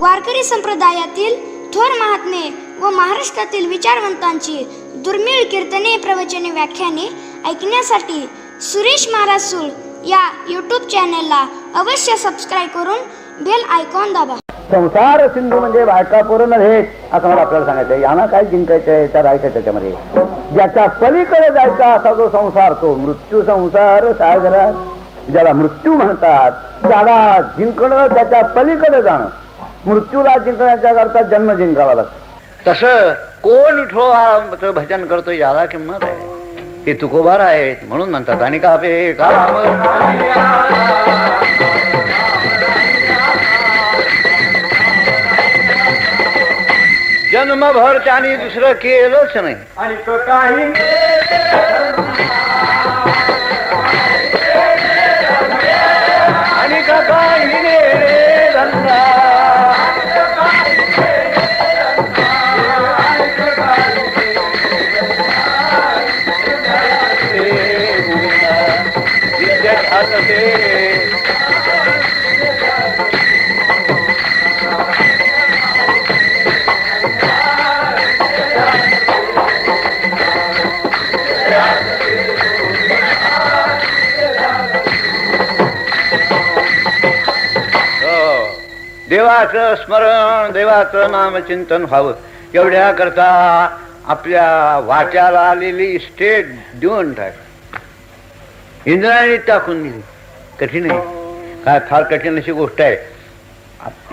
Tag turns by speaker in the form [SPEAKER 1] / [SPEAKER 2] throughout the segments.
[SPEAKER 1] वारकरी संप्रदायातील थोर महात्मे व महाराष्ट्रातील विचारवंतांची दुर्मिळ कीर्तने, प्रवचने, व्याख्याने ऐकण्यासाठी सुरेश महाराज सूळ या यूट्यूब चॅनलला अवश्य सबस्क्राईब करून बेल आयकॉन दाबा.
[SPEAKER 2] संसार सिंधू म्हणजे बायका पोरं नव्हे असं मला आपल्याला सांगायचं आहे. यांना काय जिंकायचं आहे त्या राहायचं त्याच्यामध्ये. ज्याच्या पलीकडे जायचा असा जो संसार, तो मृत्यू संसार सागरात, ज्याला मृत्यू म्हणतात, त्याला जिंकणं, त्याच्या पलीकडे जाणं. मृत्यूला जिंकण्याच्या करता जन्म जिंकावा लागतो. तसं कोण विठोबाचं भजन करतो याला किंमत आहे. ते तुकोबार आहेत म्हणून म्हणतात. आणि का पे काम जन्मभर त्याने दुसरं केलंच नाही. आणि काही आणि का काही रे धंदा देवाचं स्मरण, देवाचं नामचिंतन व्हावं एवढ्या करता आपल्या वाट्याला आलेली स्टेट देऊन टाक, इंद्रायणी टाकून दिली. कठीण आहे काय, फार कठीण अशी गोष्ट आहे.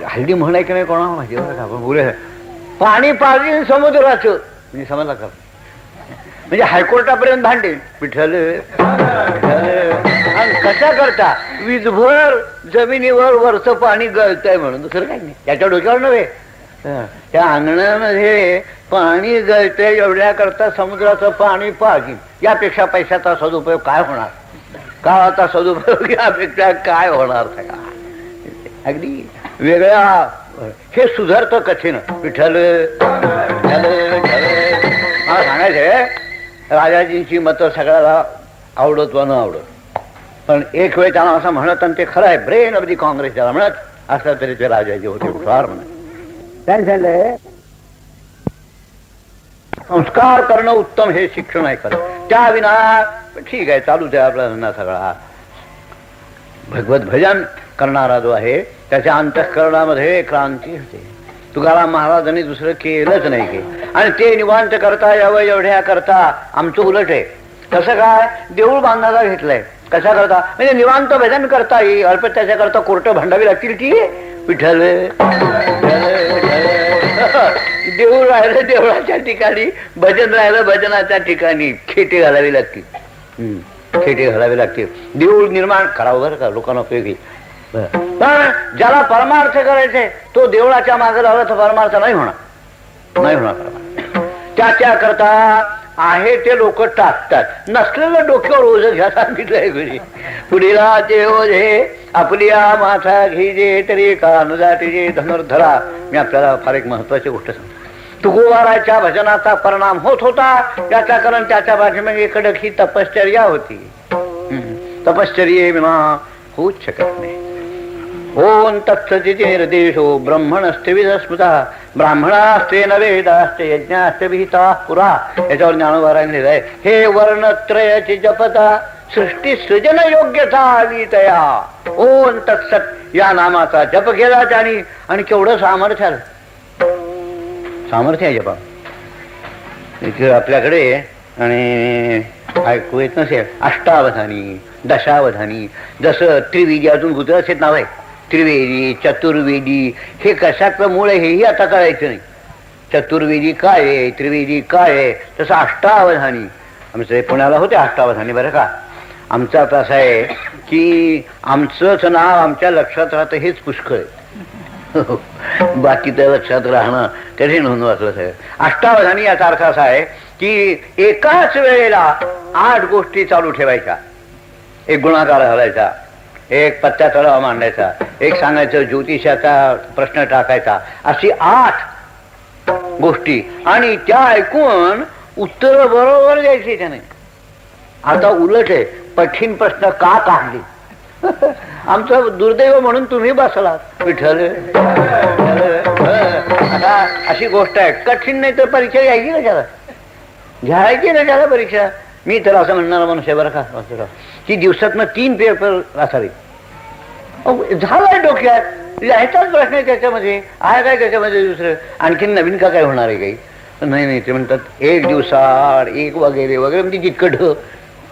[SPEAKER 2] हल्ली म्हणाय की नाही कोणाला माहिती बरं का, आपण बोलूया. पाणी पाणी समुद्राचं म्हणजे समजला का, म्हणजे हायकोर्टापर्यंत भांडे विठ्ठल कशा करता वीजभर जमिनीवर वरचं पाणी गळतंय म्हणून, दुसरं काही नाही. त्याच्या डोक्यावर नव्हे, त्या अंगणामध्ये पाणी गळतंय एवढ्या करता समुद्राचं पाणी पाहिजे. यापेक्षा पैशाचा सदुपयोग काय होणार, काळाचा सदुपयोग यापेक्षा काय होणार. अगदी वेगळ्या हे सुधारतं कठीण. विठ्ठल मला सांगायचंय, राजाजींची मतं सगळ्याला आवडत व न आवडत, पण एक वेळ त्यांना असं म्हणत, आणि ते खरं आहे, ब्रेन ऑफ दी काँग्रेस त्याला म्हणत असं तरी ते राजाजी होते हुशार म्हणत. त्यांनी सांगितलंय संस्कार करणं उत्तम हे शिक्षण आहे खरं. त्या विना ठीक आहे चालू द्या आपला धंदा सगळा. भगवत भजन करणारा जो आहे त्याच्या अंतःकरणामध्ये क्रांती होते. तुकाराम महाराजांनी दुसरं केलंच नाही की, आणि ते निवांत करता यावं एवढ्या करता आमचं उलट आहे. कसं काय, देऊळ बांधायला घेतलंय कशा करता, म्हणजे निवांत भजन करता येईल. अल्प त्याच्या करता कोर्ट भांडावी लागतील की विठ्ठल. देऊळ राहिलं देवळाच्या ठिकाणी, भजन राहिलं भजनाच्या ठिकाणी. खेटे घालावी लागतील, खेटे घालावी लागतील. देऊळ निर्माण करावं बरं का, लोकांना उपयोगी. पण ज्याला परमार्थ करायचे तो देवळाच्या मागे लावला तर परमार्थ नाही होणार, नाही होणार. त्याच्या करता आहे ते लोक टाकतात. नसलेलं डोक्यावर ओझं घ्या सांगितलंय घरी. पुढीला ते ओझे आपल्या माथा घे तरी कानुजातीचे धनुर्धरा. मी आपल्याला फार एक महत्वाची गोष्ट सांगतो. तुकोबाराच्या भजनाचा परिणाम होत होता. त्याच्या कारण त्याच्या पाठीमागे कडक ही तपश्चर्या होती. तपश्चर्ये विना होऊच शकत नाही. ओम तत्सदिति निर्देशो ब्रह्मणस्ते विदस्मृता ब्राह्मणास्ते न वेदास्ते यज्ञास्ते विहिता पुरा. याच्यावर ज्ञानोबाराने लिहिलं आहे, हे वर्णत्रयाची जपता सृष्टी सृजन योग्यता आली तया. ओम तत्सत या नामाचा जप केला त्याने, आणि केवढं सामर्थ्य आलं. सामर्थ्य आहे जपा आपल्याकडे. आणि ऐकू येत नसेल, अष्टावधानी, दशावधानी, जसं त्रिवेदी, अजून गुजरात नाव आहे त्रिवेदी, चतुर्वेदी. हे कशाचं मूळ आहे हेही आता कळायचं नाही. चतुर्वेदी काय आहे, त्रिवेदी काय आहे, तसं अष्टावधानी. आमचं पुण्याला होते अष्टावधानी बरं का. आमचं आता असं आहे की आमचंच नाव आमच्या लक्षात राहतं हेच पुष्कळ आहे. बाकीचं लक्षात राहणं तरी नोंद वाचलं सगळं. अष्टावधानी याचा अर्थ असा आहे की एकाच वेळेला 8 गोष्टी चालू ठेवायच्या. एक गुणाकार घालायचा, एक पत्त्या तळावा मांडायचा, एक सांगायचं ज्योतिषाचा प्रश्न टाकायचा, अशी 8 गोष्टी. आणि त्या ऐकून उत्तर बरोबर द्यायची त्याने. आता उलट आहे, कठीण प्रश्न का काढले आमचं दुर्दैव म्हणून तुम्ही बसलात विठ्ठल अशी गोष्ट आहे. कठीण नाही तर परीक्षा घ्यायची कशाला, घ्यायची कशाला परीक्षा. मी तर असं म्हणणारा मनुष्य बरं का की दिवसातनं 3 पेपर असावे. झालाय डोक्यात, ह्याचाच प्रश्न आहे त्याच्यामध्ये, आहे काय त्याच्यामध्ये दुसरं आणखीन नवीन का काय होणार आहे काही. नाही नाही, ते म्हणतात 1 दिवसाआड 1 वगैरे वगैरे, म्हणजे जितकं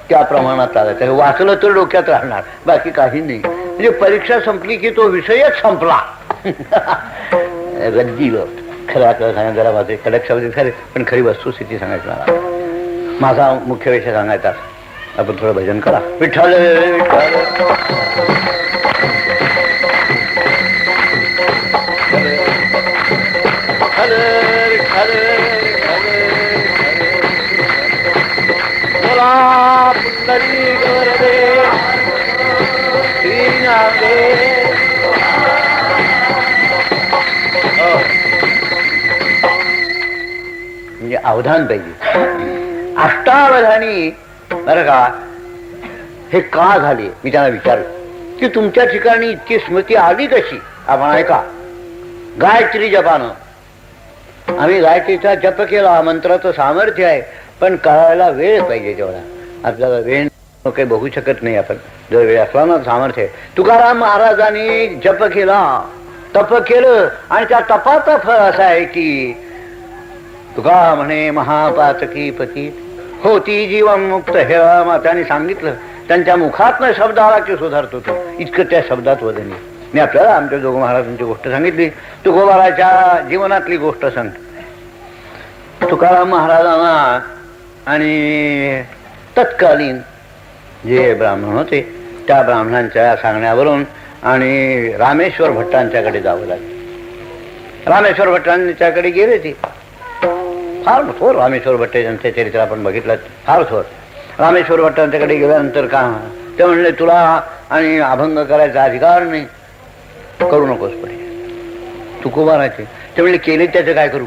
[SPEAKER 2] त्या प्रमाणात चालायचं. वाचलं तर डोक्यात राहणार, बाकी काही नाही. म्हणजे परीक्षा संपली की तो विषयच संपला. रद्दील खरं आपल्याला सांगायचं जरा माझे कडक शब्द खरे, पण खरी वस्तुस्थिती सांगायची मला. माझा मुख्य विषय सांगायचा. आपण थोडं भजन करा. विठ्ठल म्हणजे अवधान पाहिजे, अष्टावधानी. बरं का, हे का झाले मी त्यांना विचारलं की तुमच्या ठिकाणी इतकी स्मृती आली कशी. आपण ऐका, गायत्री जपानं आम्ही गायत्रीचा जप केला, मंत्राचं सामर्थ्य आहे, पण कळायला वेळ पाहिजे तेवढा. आपल्याला वेळ काही बघू शकत नाही आपण, जर वेळ असला ना सामर्थ्य आहे. तुकाराम महाराजांनी जप केला, तप केलं, आणि त्या तपाचं फळ असं आहे की तुका म्हणे महापातकी पती होती जीवन मुक्त. हे त्यांनी सांगितलं, त्यांच्या मुखातनं शब्द आला की सुधारतो तो, इतकं त्या शब्दात वजन. मी आपल्याला आमच्या जोग महाराजांची गोष्ट सांगितली, तुकोबाराच्या जीवनातली गोष्ट सांगतो. तुकाराम महाराजांना आणि तत्कालीन जे ब्राह्मण होते त्या ब्राह्मणांच्या सांगण्यावरून आणि रामेश्वर भट्टांच्याकडे जावं लागलं. रामेश्वर भट्टांच्याकडे गेले ते. फार थोर रामेश्वर भट्ट, यांचं चरित्र आपण बघितलं, फार थोर. रामेश्वर भट्टांच्याकडे गेल्यानंतर का ते म्हणले तुला आणि अभंग करायचा अधिकार नाही, करू नकोस पडे तुकोबाराचे. ते म्हणले केले त्याचं काय करू,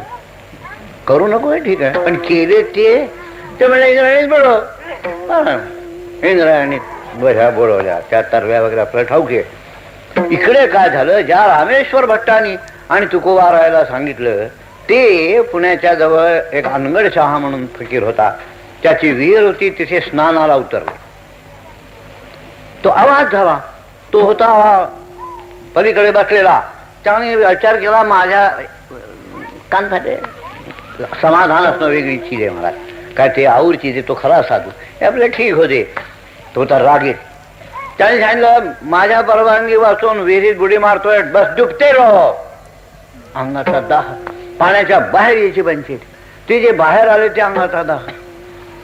[SPEAKER 2] करू नको आहे ठीक आहे, पण केले ते म्हणले इंद्रायणीच बोलव. इंद्रायणी बऱ्या बोलवल्या, त्या तरव्या वगैरे आपल्याला ठाऊक आहे. इकडे काय झालं, ज्या रामेश्वर भट्टांनी आणि तुकोबारायला सांगितलं ते पुण्याच्या जवळ एक अनगड शहा म्हणून फकीर होता, त्याची विहीर होती, तिथे स्नानाला उतरला. तो आवाज झाला, तो होता पलीकडे बसलेला. त्याने विचार केला माझ्या कानफाटे समाधान असणं वेगळी चीज आहे मला, काय ते आऊर चीज आहे, तो खरा साधू हे आपले ठीक होते. तो तर रागीत. त्याने सांगितलं माझ्या परवानगी वाचून विहिरीत बुडी मारतोय, बस डुबते रहो. अंगाचा दाह, पाण्याच्या बाहेर यायची पंचायत. ते जे बाहेर आले ते अंगाचा दाह,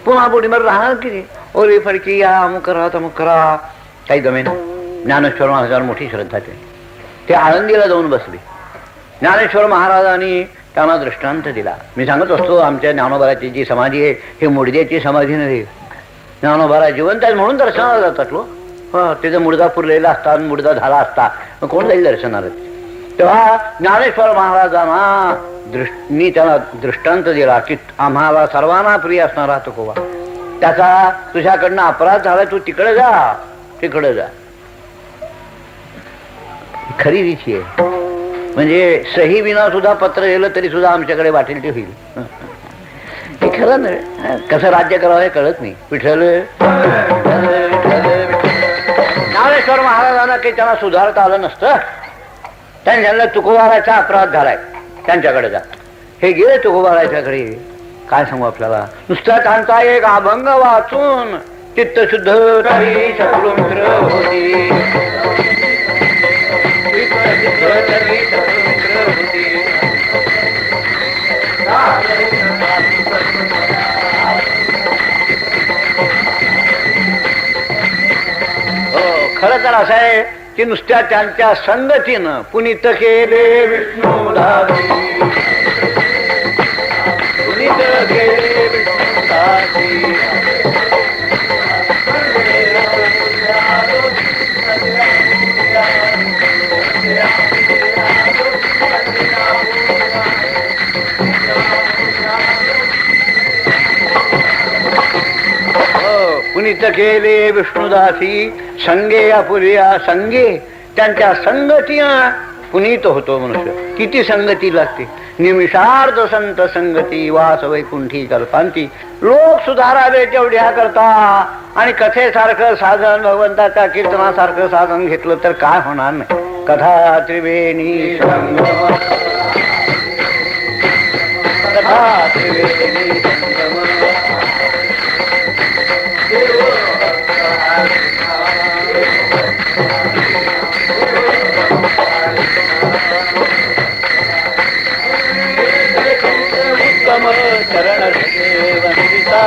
[SPEAKER 2] पुन्हा बुडी मार राहणार किती. ओरी फडकी या, अमुक करा तमुक करा, काही जमेन. ज्ञानेश्वर महाराजांवर मोठी श्रद्धा ते आळंदीला जाऊन बसले. ज्ञानेश्वर महाराजांनी त्यांना दृष्टांत दिला. मी सांगत असतो आमच्या ज्ञानोबाराची जी समाधी आहे ही मुडद्याची समाधी नव्हे. ज्ञानोबारा जिवंत आहे म्हणून दर्शनाला जातात लोक. त्याचा मुडदा पुरलेला असता, मुडदा झाला असता, मग कोण जाईल दर्शनाला. तेव्हा ज्ञानेश्वर महाराजांना मी त्याला दृष्टांत दिला की आम्हाला सर्वांना प्रिय असणारा तुकोबा, त्याचा तुझ्याकडनं अपराध झाला, तू तिकडे जा, तिकडे जा. खरी रीती आहे. म्हणजे सही विना सुद्धा पत्र गेलं तरी सुद्धा आमच्याकडे वाटेल ते होईल. हे खरं नाही, कसं राज्य करावं हे कळत नाही. विठ्ठल ज्ञानेश्वर महाराजांना काही त्यांना सुधारता आलं नसतं. त्यांना तुकोबाराचा अपराध झालाय, त्यांच्याकडे जा. हे गेले तुकोबाराच्याकडे. काय सांगू आपल्याला, नुसता त्यांचा एक अभंग वाचून चित्त शुद्ध तरी शत्रुमित्र होती. खरं तर असं आहे की नुसत्या त्यांच्या संगतीनं पुनीत केले विष्णुदासी, पुनीत केले विष्णुदासी. पुनीत केले विष्णुदासी संगे अपुरिया संगे. त्यांच्या संगतीनं पुनीत होतो मनुष्य. किती संगती लागते. निमिषार्ध संत संगती वास वैकुंठी कल्पांती. लोक सुधारावे तेवढ्या करता आणि कथेसारखं साधन भगवंताच्या कीर्तनासारखं साधन घेतलं तर काय होणार नाही. कथा त्रिवेणी संगम, कथा त्रिवेणी संगम. उत्तम चरण वंदिता.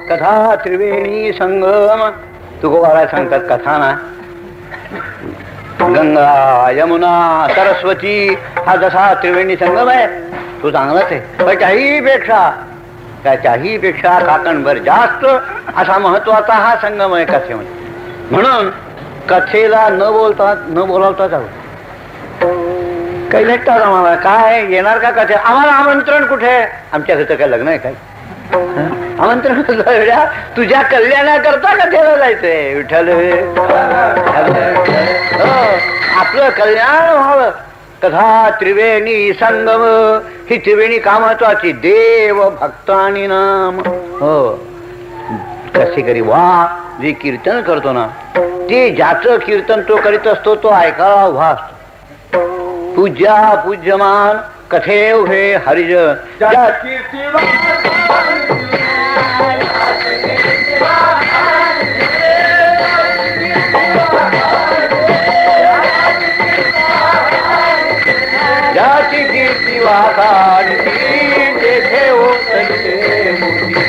[SPEAKER 2] कथा त्रिवेणी संगम. तुकोबाला सांगतात कथा ना, गंगा यमुना सरस्वती हा जसा त्रिवेणी संगम आहे तो चांगलाच आहे, पण त्याच्याही पेक्षा काकणभर जास्त असा महत्वाचा हा संगम आहे कथेमध्ये. म्हणून कथेला न बोलावता जाऊ. काही भेटतात आम्हाला, काय येणार का कथे, आम्हाला आमंत्रण कुठे. आमच्या घरचं काय लग्न आहे काय, आमंत्रण तुझ्या कल्याणाकरता कथेला जायचंय. विठ्ठल आपलं कल्याण व्हावं. कथा त्रिवेणी संगम. ही त्रिवेणी का महत्वाची. देव भक्त आणि नाम. हो, कसे करी वा जे कीर्तन करतो ना, ते ज्याचं कीर्तन तो करीत असतो तो ऐकायला उभा असतो. पूज्या पूज्यमान कथे उभे हरिजन. ज्याची कीर्ती वाखाणी तेथे ओतले मूर्ती.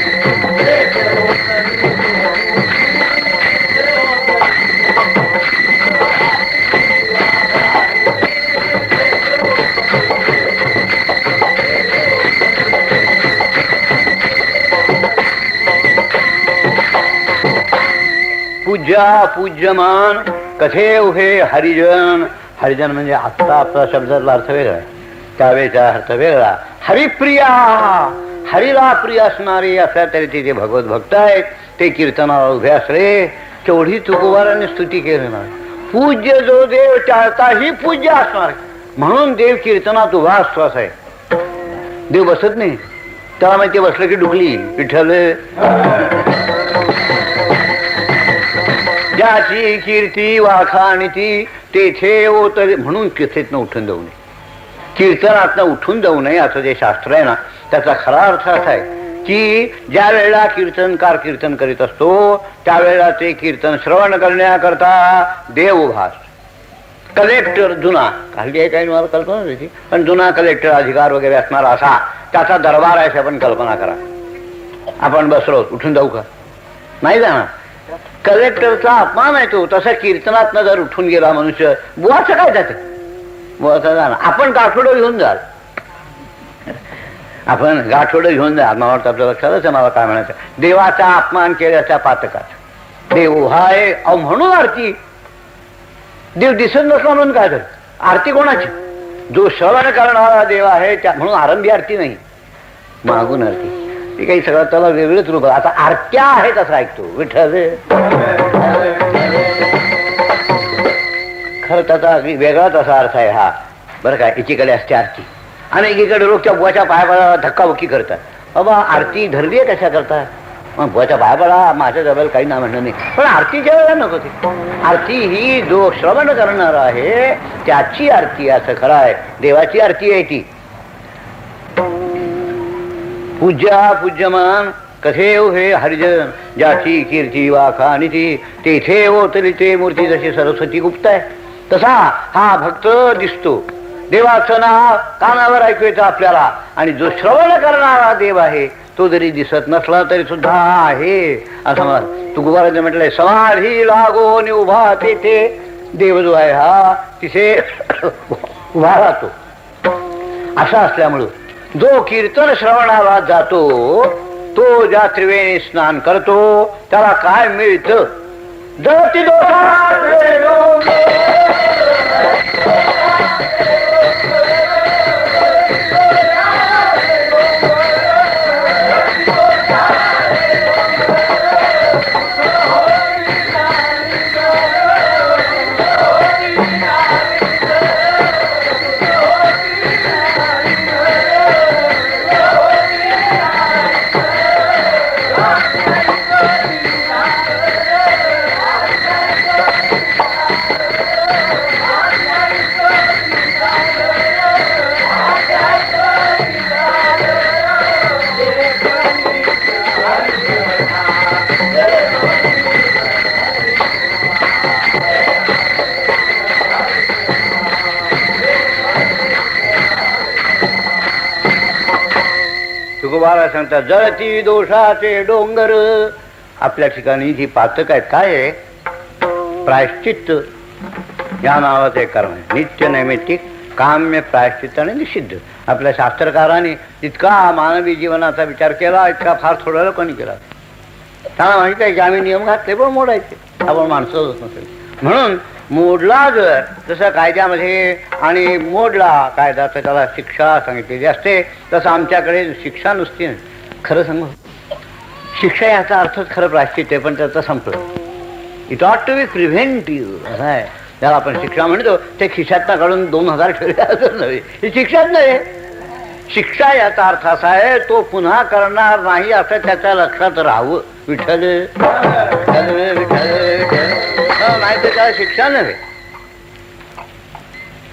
[SPEAKER 2] पूज्या पूज्यमान कथे उभे हरिजन. हरिजन म्हणजे आत्ता आपला शब्दातला अर्थ वेगळा आहे, त्यावेळेचा अर्थ वेगळा. हरिप्रिया, हरिला प्रिय असणारे असल्या तरी ते जे भगवत भक्त आहेत ते कीर्तनाला उभे असले. तेवढी तुकोबाराने स्तुती केली ना. पूज्य जो देव टाळताही पूज्य असणार, म्हणून देव कीर्तनात उभा असतो असं आहे. देव बसत नाही, तेव्हा माहिती बसलं की डुकली. विठ्ठल ज्याची कीर्ती वाखाणीती तेथे ओतले. म्हणून कथेतनं उठून जाऊ नये, कीर्तनातनं उठून जाऊ नये असं जे शास्त्र आहे ना, त्याचा खरा अर्थ असा आहे की ज्या वेळेला कीर्तनकार कीर्तन करीत असतो त्यावेळेला ते कीर्तन श्रवण करण्याकरता देव उभा असतो. कलेक्टर जुना, हल्ली काही मला कल्पना होती, पण जुना कलेक्टर अधिकार वगैरे असणारा असा त्याचा दरबार आहे. आपण कल्पना करा, आपण बसलो उठून जाऊ का, नाही जाणार. कलेक्टरचा अपमान आहे तो. तसं कीर्तनातनं जर उठून गेला मनुष्य, बुवाचं काय जाते, बुवाचं जाणार. आपण गाठोडं घेऊन जाल, आपण गाठोडं घेऊन जा. मला वाटतं आपल्या लक्षातच आहे मला काय म्हणायचं. देवाचा अपमान केल्याच्या पातकात देव उभा आहे. अहो म्हणून आरती, देव दिसत नसला म्हणून काय झालं. आरती कोणाची, जो श्रवण करणारा देव आहे त्या. म्हणून आरंभी आरती नाही, मागून आरती. ती काही सगळं त्याला वेगळंच रूप. आता आरत्या आहेत असं ऐकतो. विठ्ठल खरं त्याचा वेगळाच असा अर्थ आहे हा, बरं काय. एकीकडे असते आरती आणि एकीकडे लोक त्या बुवाच्या पायाला धक्काबुक्की करतात. बाबा आरती धरली आहे कशा करता, मग बुवाच्या पायाला माझ्या जवळ काही ना म्हणणं नाही, पण आरतीच्या वेळेला नको. ती आरती ही जो श्रवण करणार आहे त्याची आरती असं खरं आहे. देवाची आरती आहे ती. पूज्या पूज्यमान कथे उभे हरिजन. ज्याची कीर्ती वाखाणीती तेथे ओतली ते मूर्ती. जशी सरस्वती गुप्त आहे तसा हा भक्त दिसतो. देवाचं नाव कानावर ऐकू येतं आपल्याला. आणि जो श्रवण करणारा देव आहे तो जरी दिसत नसला तरी सुद्धा आहे असं मला तुकोबाराने म्हटलंय. समाधी लागून उभा तेथे देव जो आहे हा तिथे उभा राहतो. असं असल्यामुळं जो कीर्तन श्रवणाला जातो तो ज्या त्रिवेणी स्नान करतो त्याला काय मिळतं? जळती दोषाचे डोंगर, तुकोबारा सांगतात जळती दोषाचे डोंगर. आपल्या ठिकाणी जी पातक आहेत काय आहे? प्रायश्चित्त या नावाचं एक कर्म आहे. नित्य नैमित्तिक काम्य प्रायश्चित्त आणि निषिद्ध. आपल्या शास्त्रकारांनी इतका मानवी जीवनाचा विचार केला इतका फार थोड्या लोकांनी केला. त्यांना माहिती आहे की आम्ही नियम घातले पण मोडायचे, आपण माणसंच होत नसेल म्हणून मोडला जर जसं कायद्यामध्ये आणि मोडला कायदा तर त्याला शिक्षा सांगितलेली असते तसं आमच्याकडे शिक्षा नुसती नाही. खरं सांगू शिक्षा याचा अर्थच खरं प्रायश्चित्त आहे पण त्याचं संपलं. इट ऑट टू बी प्रिव्हेंटिव्ह असं आहे त्याला आपण शिक्षा म्हणतो. ते खिशातनं काढून 2000 ठेवले असं नव्हे, ही शिक्षाच नाही. शिक्षा याचा अर्थ असा आहे तो पुन्हा करणार नाही असं त्याच्या लक्षात राहावं. विठ्ठल विठ्ठल विठ्ठल नाही तर त्याला शिक्षा नव्हे.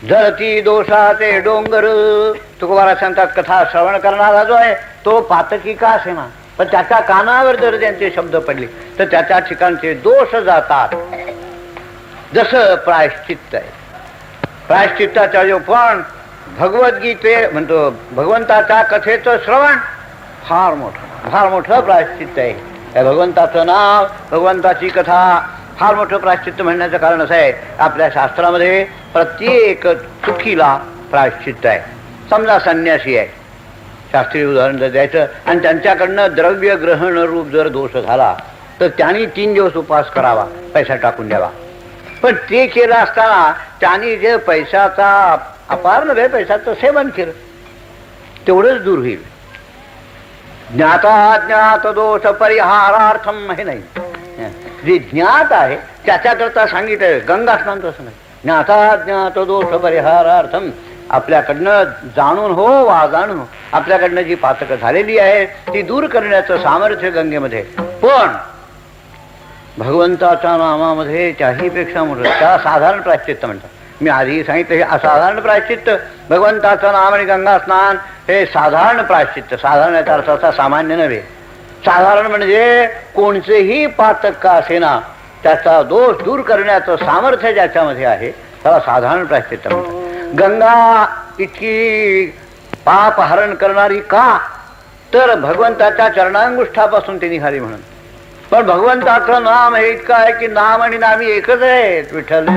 [SPEAKER 2] जळती दोषाचे डोंगर. तुकोबारा सांगतात कथा श्रवण करणारा जो आहे तो पातकी का असेना पण त्याच्या कानावर जर त्यांचे शब्द पडले तर त्याच्या ठिकाणचे दोष जातात. जसं प्रायश्चित्त आहे. प्रायश्चित्ताचा जो पण भगवद्गीते म्हणतो भगवंताच्या कथेचं श्रवण फार मोठं प्रायश्चित्त आहे. भगवंताचं नाव भगवंताची कथा फार मोठं प्रायश्चित्त म्हणण्याचं कारण असं आहे आपल्या शास्त्रामध्ये प्रत्येक चुकीला प्रायश्चित्त आहे. समजा संन्यासी आहे, शास्त्रीय उदाहरण जर द्यायचं आणि त्यांच्याकडनं द्रव्य ग्रहण रूप जर दोष झाला तर त्यांनी 3 दिवस उपवास करावा, पैसा टाकून द्यावा. पण ते केलं असताना त्यांनी जे पैशाचा अपार नव्हे पैशाचं सेवन केलं तेवढंच दूर होईल. ज्ञात दोष परिहारार्थम हे नाही. जे ज्ञात आहे त्याच्याकरता सांगितलं गंगा स्नान तसं नाही. ज्ञात दोष परिहारार्थम आपल्याकडनं जाणून हो वा जाणून आपल्याकडनं जी पातक झालेली आहे ती दूर करण्याचं सामर्थ्य गंगेमध्ये. पण भगवंताच्या नामामध्ये त्याहीपेक्षा मोठं त्याला साधारण प्रायश्चित्त म्हणतात. मी आधी सांगितलं हे असाधारण प्रायश्चित्त. भगवंताचं नाम आणि गंगा स्नान हे साधारण प्रायश्चित्त. साधारण याचा अर्थ असा सामान्य नव्हे. साधारण म्हणजे कोणतेही पातक का असेना त्याचा दोष दूर करण्याचं सामर्थ्य ज्याच्यामध्ये आहे त्याला साधारण प्रायश्चित्त म्हणतात. गंगा इतकी पाप हरण करणारी का तर भगवंताच्या चरणांगुष्ठापासून ती निघाली म्हणून. पण भगवंताचं नाम हे इतकं आहे की नाम आणि नामी एकच आहे. विठ्ठल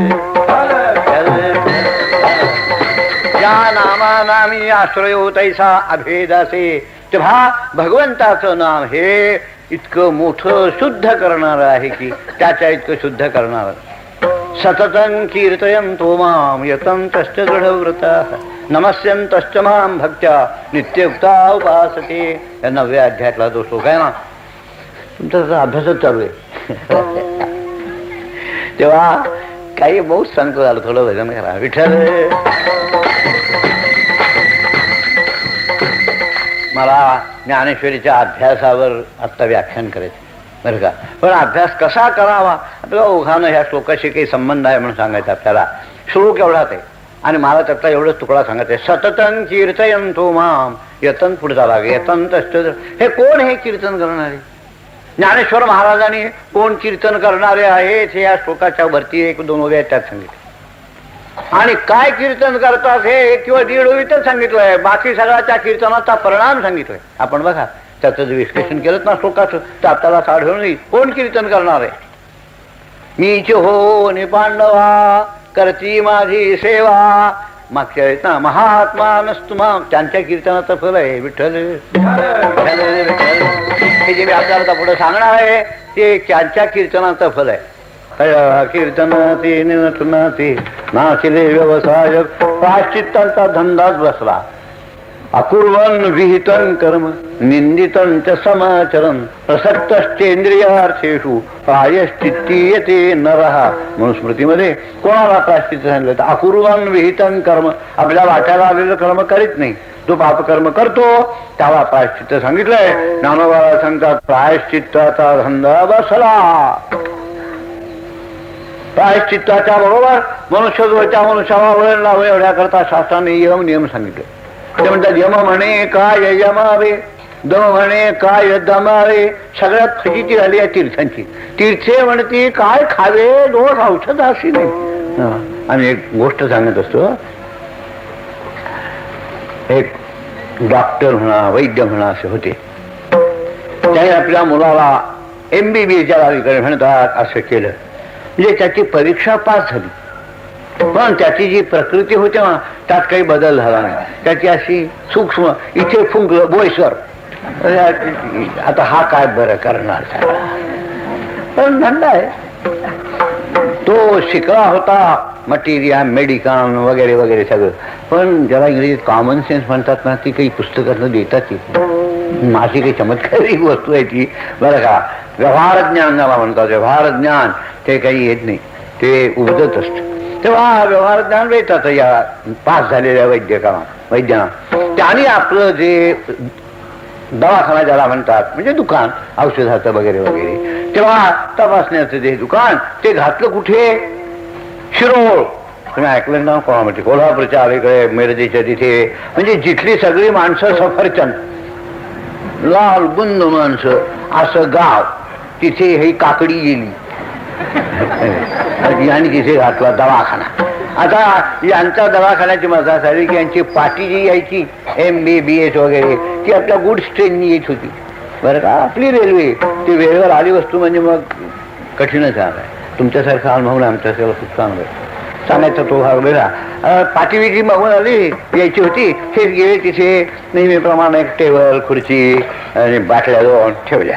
[SPEAKER 2] या नामा नामी आश्रयो तैसा अभेद असे. तेव्हा भगवंताचं नाम हे इतकं मोठं शुद्ध करणार आहे की त्याच्या इतकं शुद्ध करणार. सततं कीर्तयन्तो मां यतन्तश्च दृढव्रतः नमस्यन्तश्च मां भक्त्या नित्ययुक्ता उपासते. या 9व्या अध्यायातला जो श्लोक आहे ना तुमचा अभ्यासच चालू आहे. तेव्हा काही बहुत सांगतो झालं थोडं भजन करा. विठ्ठल मला ज्ञानेश्वरीच्या अभ्यासावर आत्ता व्याख्यान करायचं बरं का. पण अभ्यास कसा करावा आपल्याला ओघानं ह्या श्लोकाशी काही संबंध आहे म्हणून सांगायचं आपल्याला. श्लोक एवढाच आहे आणि मला त्यातला एवढंच तुकडा सांगायचं आहे. सततं कीर्तयन्तो मां यतन पुढचा भाग यतंतश्च. हे कोण हे कीर्तन करणारे? ज्ञानेश्वर महाराजांनी कोण कीर्तन करणारे आहेत हे या श्लोकाच्या भरती 1-2 ओव्या त्यात सांगितलं. आणि काय कीर्तन करतात हे किंवा 1.5 ओवीतच सांगितलंय. बाकी सगळ्याच्या कीर्तनाचा परिणाम सांगितलाय. आपण बघा त्याचं जे विश्लेषण केलं ना श्लोकाचं तर आपल्याला आढळून येईल कोण कीर्तन करणार आहे. मीच हो नि पांडवा करती माझी सेवा मागच्या वेळेस ना, महात्मानस्तुमा त्यांच्या कीर्तनाचं फल आहे. विठ्ठल हे जे मी आपल्याला पुढे सांगणार आहे ते त्यांच्या कीर्तनाचं फल आहे. कीर्तनाचे निनटनाचे नाशिले व्यवसाय प्राश्चित्तांचा धंदाच बसला. अकुर्वन विहितं कर्म निंदितं च समाचरन् प्रसक्तश्चेंद्रियार्थेषु प्रायश्चित्तीयते नरः. मनुस्मृतीमध्ये कोणाला प्रायश्चित्त सांगितलं तर अकुर्वन विहितं कर्म, आपल्या वाट्याला आलेलं कर्म करीत नाही, जो पापकर्म करतो त्याला प्रायश्चित्त सांगितलंय. ज्ञानोबाला सांगतात प्रायश्चित्ताचा धंदा बसला. प्रायश्चित्ताच्या बरोबर मनुष्यत्वाच्या मनुष्याला वळण लावणे एवढ्याकरता शास्त्राने नियम सांगितले. ते म्हणतात यम म्हणे काय यमावे, दम म्हणे काय दमावे. सगळ्यात फजिती झाली या तीर्थांची. तीर्थे म्हणते काय खावे, दोष औषध अशी नाही. आम्ही एक गोष्ट सांगत असतो. एक डॉक्टर म्हणा वैद्य म्हणा असे होते. त्याने आपल्या मुलाला MBBSच्या गावीकडे म्हणतात असं केलं. म्हणजे त्याची परीक्षा पास झाली, पण त्याची जी प्रकृती होती ना त्यात काही बदल झाला नाही. त्याची अशी सूक्ष्म इथे फुंकलं बोयसर. आता हा काय बरं करणार, पण धंदा आहे. तो शिकला होता मटेरियल मेडिकल वगैरे वगैरे सगळं, पण ज्याला इंग्रजीत कॉमन सेन्स म्हणतात ना ती काही पुस्तकातनं देतात. माझी काही चमत्कारिक वस्तू आहे ती, बरं का. व्यवहार ज्ञान ज्याला म्हणतात, व्यवहार ज्ञान ते काही येत नाही, ते उपजत असतं. तेव्हा व्यवहार ज्ञान मिळतात या पास झालेल्या वैद्यांना. त्यांनी आपलं जे दवाखाना ज्याला म्हणतात म्हणजे दुकान औषधाचं वगैरे वगैरे, तेव्हा तपासण्याचं जे दुकान ते घातलं कुठे, शिरोळ. तुम्ही ऐकलं ना कोणामध्ये, कोल्हापूरच्या अलीकडे मिरजेच्या तिथे. म्हणजे जिथली सगळी माणसं सफरचंद, लाल बुंद माणसं असं गाव, तिथे ही काकडी गेली आणि तिथे घातला दवाखाना. आता यांचा दवाखान्याची मजा झाली की यांची पाटी जी यायची MBBS वगैरे ती आपल्या गुड्स ट्रेननी येत होती, बरं का. आपली रेल्वे ती वेळेवर आली वस्तू म्हणजे मग कठीणच आहे. तुमच्यासारखा अनुभव नाही आमच्यासारखा खूप चांगलं सांगायचा तो भाग वेगळा. पाटी बिटी मागून आली यायची होती. हे गेले तिथे नेहमीप्रमाणे एक टेबल खुर्ची आणि बाटल्या दोन ठेवल्या.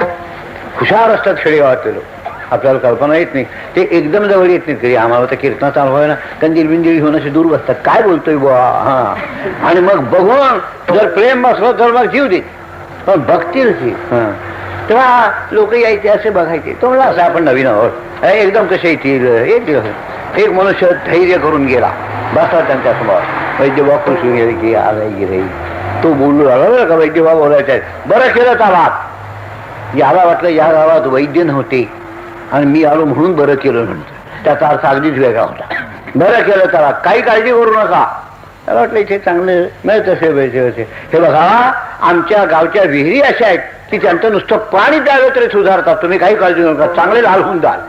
[SPEAKER 2] हुशार असतात खेडेगावातले लोक, आपल्याला कल्पना येत नाही. ते एकदम जवळ येत नाहीत कधी. आम्हाला तर कीर्तनाचा अनुभव आहे ना, कंदील बिंदील घेऊन असे दूर बसतात, काय बोलतोय बुवा. हा, आणि मग बघून जर प्रेम बसलं तर मग जीव देत, पण बघतील की. तेव्हा लोक यायचे असे बघायचे. तो म्हणला असं आपण नवीन आहोत, एकदम कसे येतील. एक दिवस एक मनुष्य धैर्य करून गेला, बसला त्यांच्या समोर. वैद्यबा खुशी गेले की आलाय गिरे. तो बोलू लागला बरं का, वैद्यबा बोलायचा आहे. बरं केलं त्याला, याला वाटलं या गावात वैद्य नव्हते आणि मी आलो म्हणून बरं केलं म्हणतो. त्याचा अर्थ अगदीच वेगळा होता. बरं केलं त्याला, काही काळजी करू नका. त्याला वाटलं इथे चांगले मिळत असे पैसे. हे बघा आमच्या गावच्या विहिरी अशा आहेत की त्यांचं नुसतं पाणी द्यावं तरी सुधारतात. तुम्ही काही काळजी नका, चांगले लाल होऊन जाल.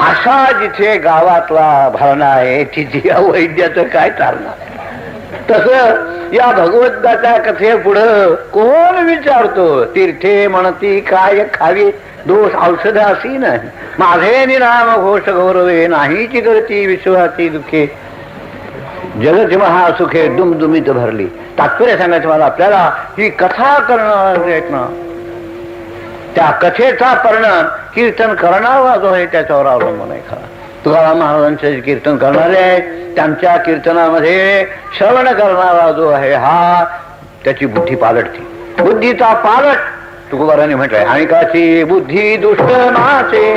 [SPEAKER 2] असा जिथे गावातला भावना आहे तिथे या वैद्याचं काय चालणार. तसं या भगवद्गीता कथे पुढं कोण विचारतो. तीर्थे म्हणती काय खावी, दोष औषध अशी नाही. माझे निनाम घोष गौरवे नाहीची करती विश्वाची दुखे. जगत महासुखे दुमदुमीत भरली. तात्पर्य सांगायचं मला, आपल्याला ही कथा करणं, त्या कथेचा परिणाम कीर्तन करणारा जो आहे त्याच्यावर अवलंबून आहे. खरा तुकाराम महाराजांचे कीर्तन करणारे आहेत, त्यांच्या कीर्तनामध्ये श्रवण करणारा जो आहे हा त्याची बुद्धी पालटते. बुद्धीचा पालट तुकोबारांनी म्हटलंय. आणि काची बुद्धी दुष्ट नाचे,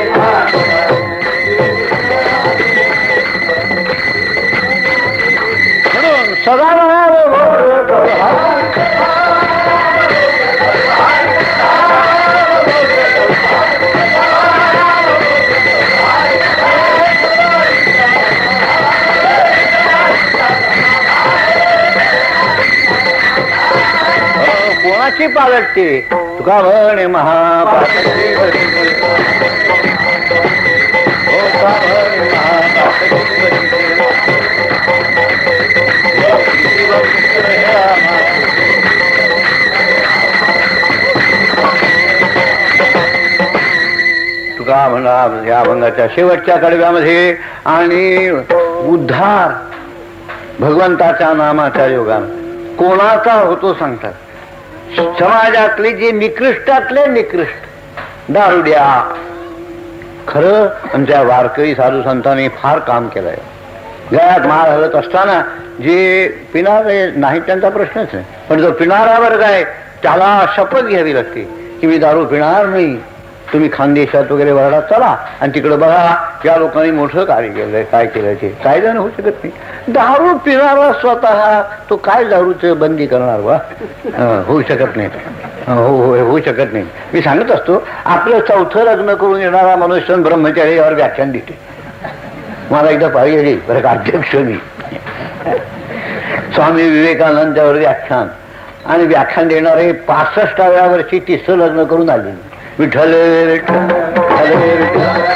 [SPEAKER 2] म्हणून सदा कोणाची पालटते. तुका म्हणे तुका म्हणा या अभंगाच्या शेवटच्या कडव्यामध्ये. आणि उद्धार भगवंताच्या नामाच्या योगाने कोणाचा होतो सांगतात. समाजातले जे निकृष्टातले निकृष्ट दारुड्या. खरं आमच्या वारकरी साधू संतांनी फार काम केलंय. गळ्यात माळ हलत असताना जे पिणारे नाही त्यांचा प्रश्नच नाही, पण जो पिणारा वर्ग आहे त्याला शपथ घ्यावी लागते की मी दारू पिणार नाही. तुम्ही खानदेशात वगैरे वरडात चला आणि तिकडे बघा या लोकांनी मोठं कार्य केलंय. काय केलंय ते काय जण होऊ शकत नाही. दारू पिणारा स्वतः तो काय दारूचं बंदी करणार वा. होऊ शकत नाही. होऊ शकत नाही. मी सांगत असतो आपलं चौथं लग्न करून येणारा मनुष्य ब्रह्मचारी यावर व्याख्यान देते. मला एकदा पाहिजे बरं का अध्यक्ष मी स्वामी विवेकानंदावर व्याख्यान आणि व्याख्यान देणारे 65व्या वर्षी 30ं लग्न करून आले. विठ्ठल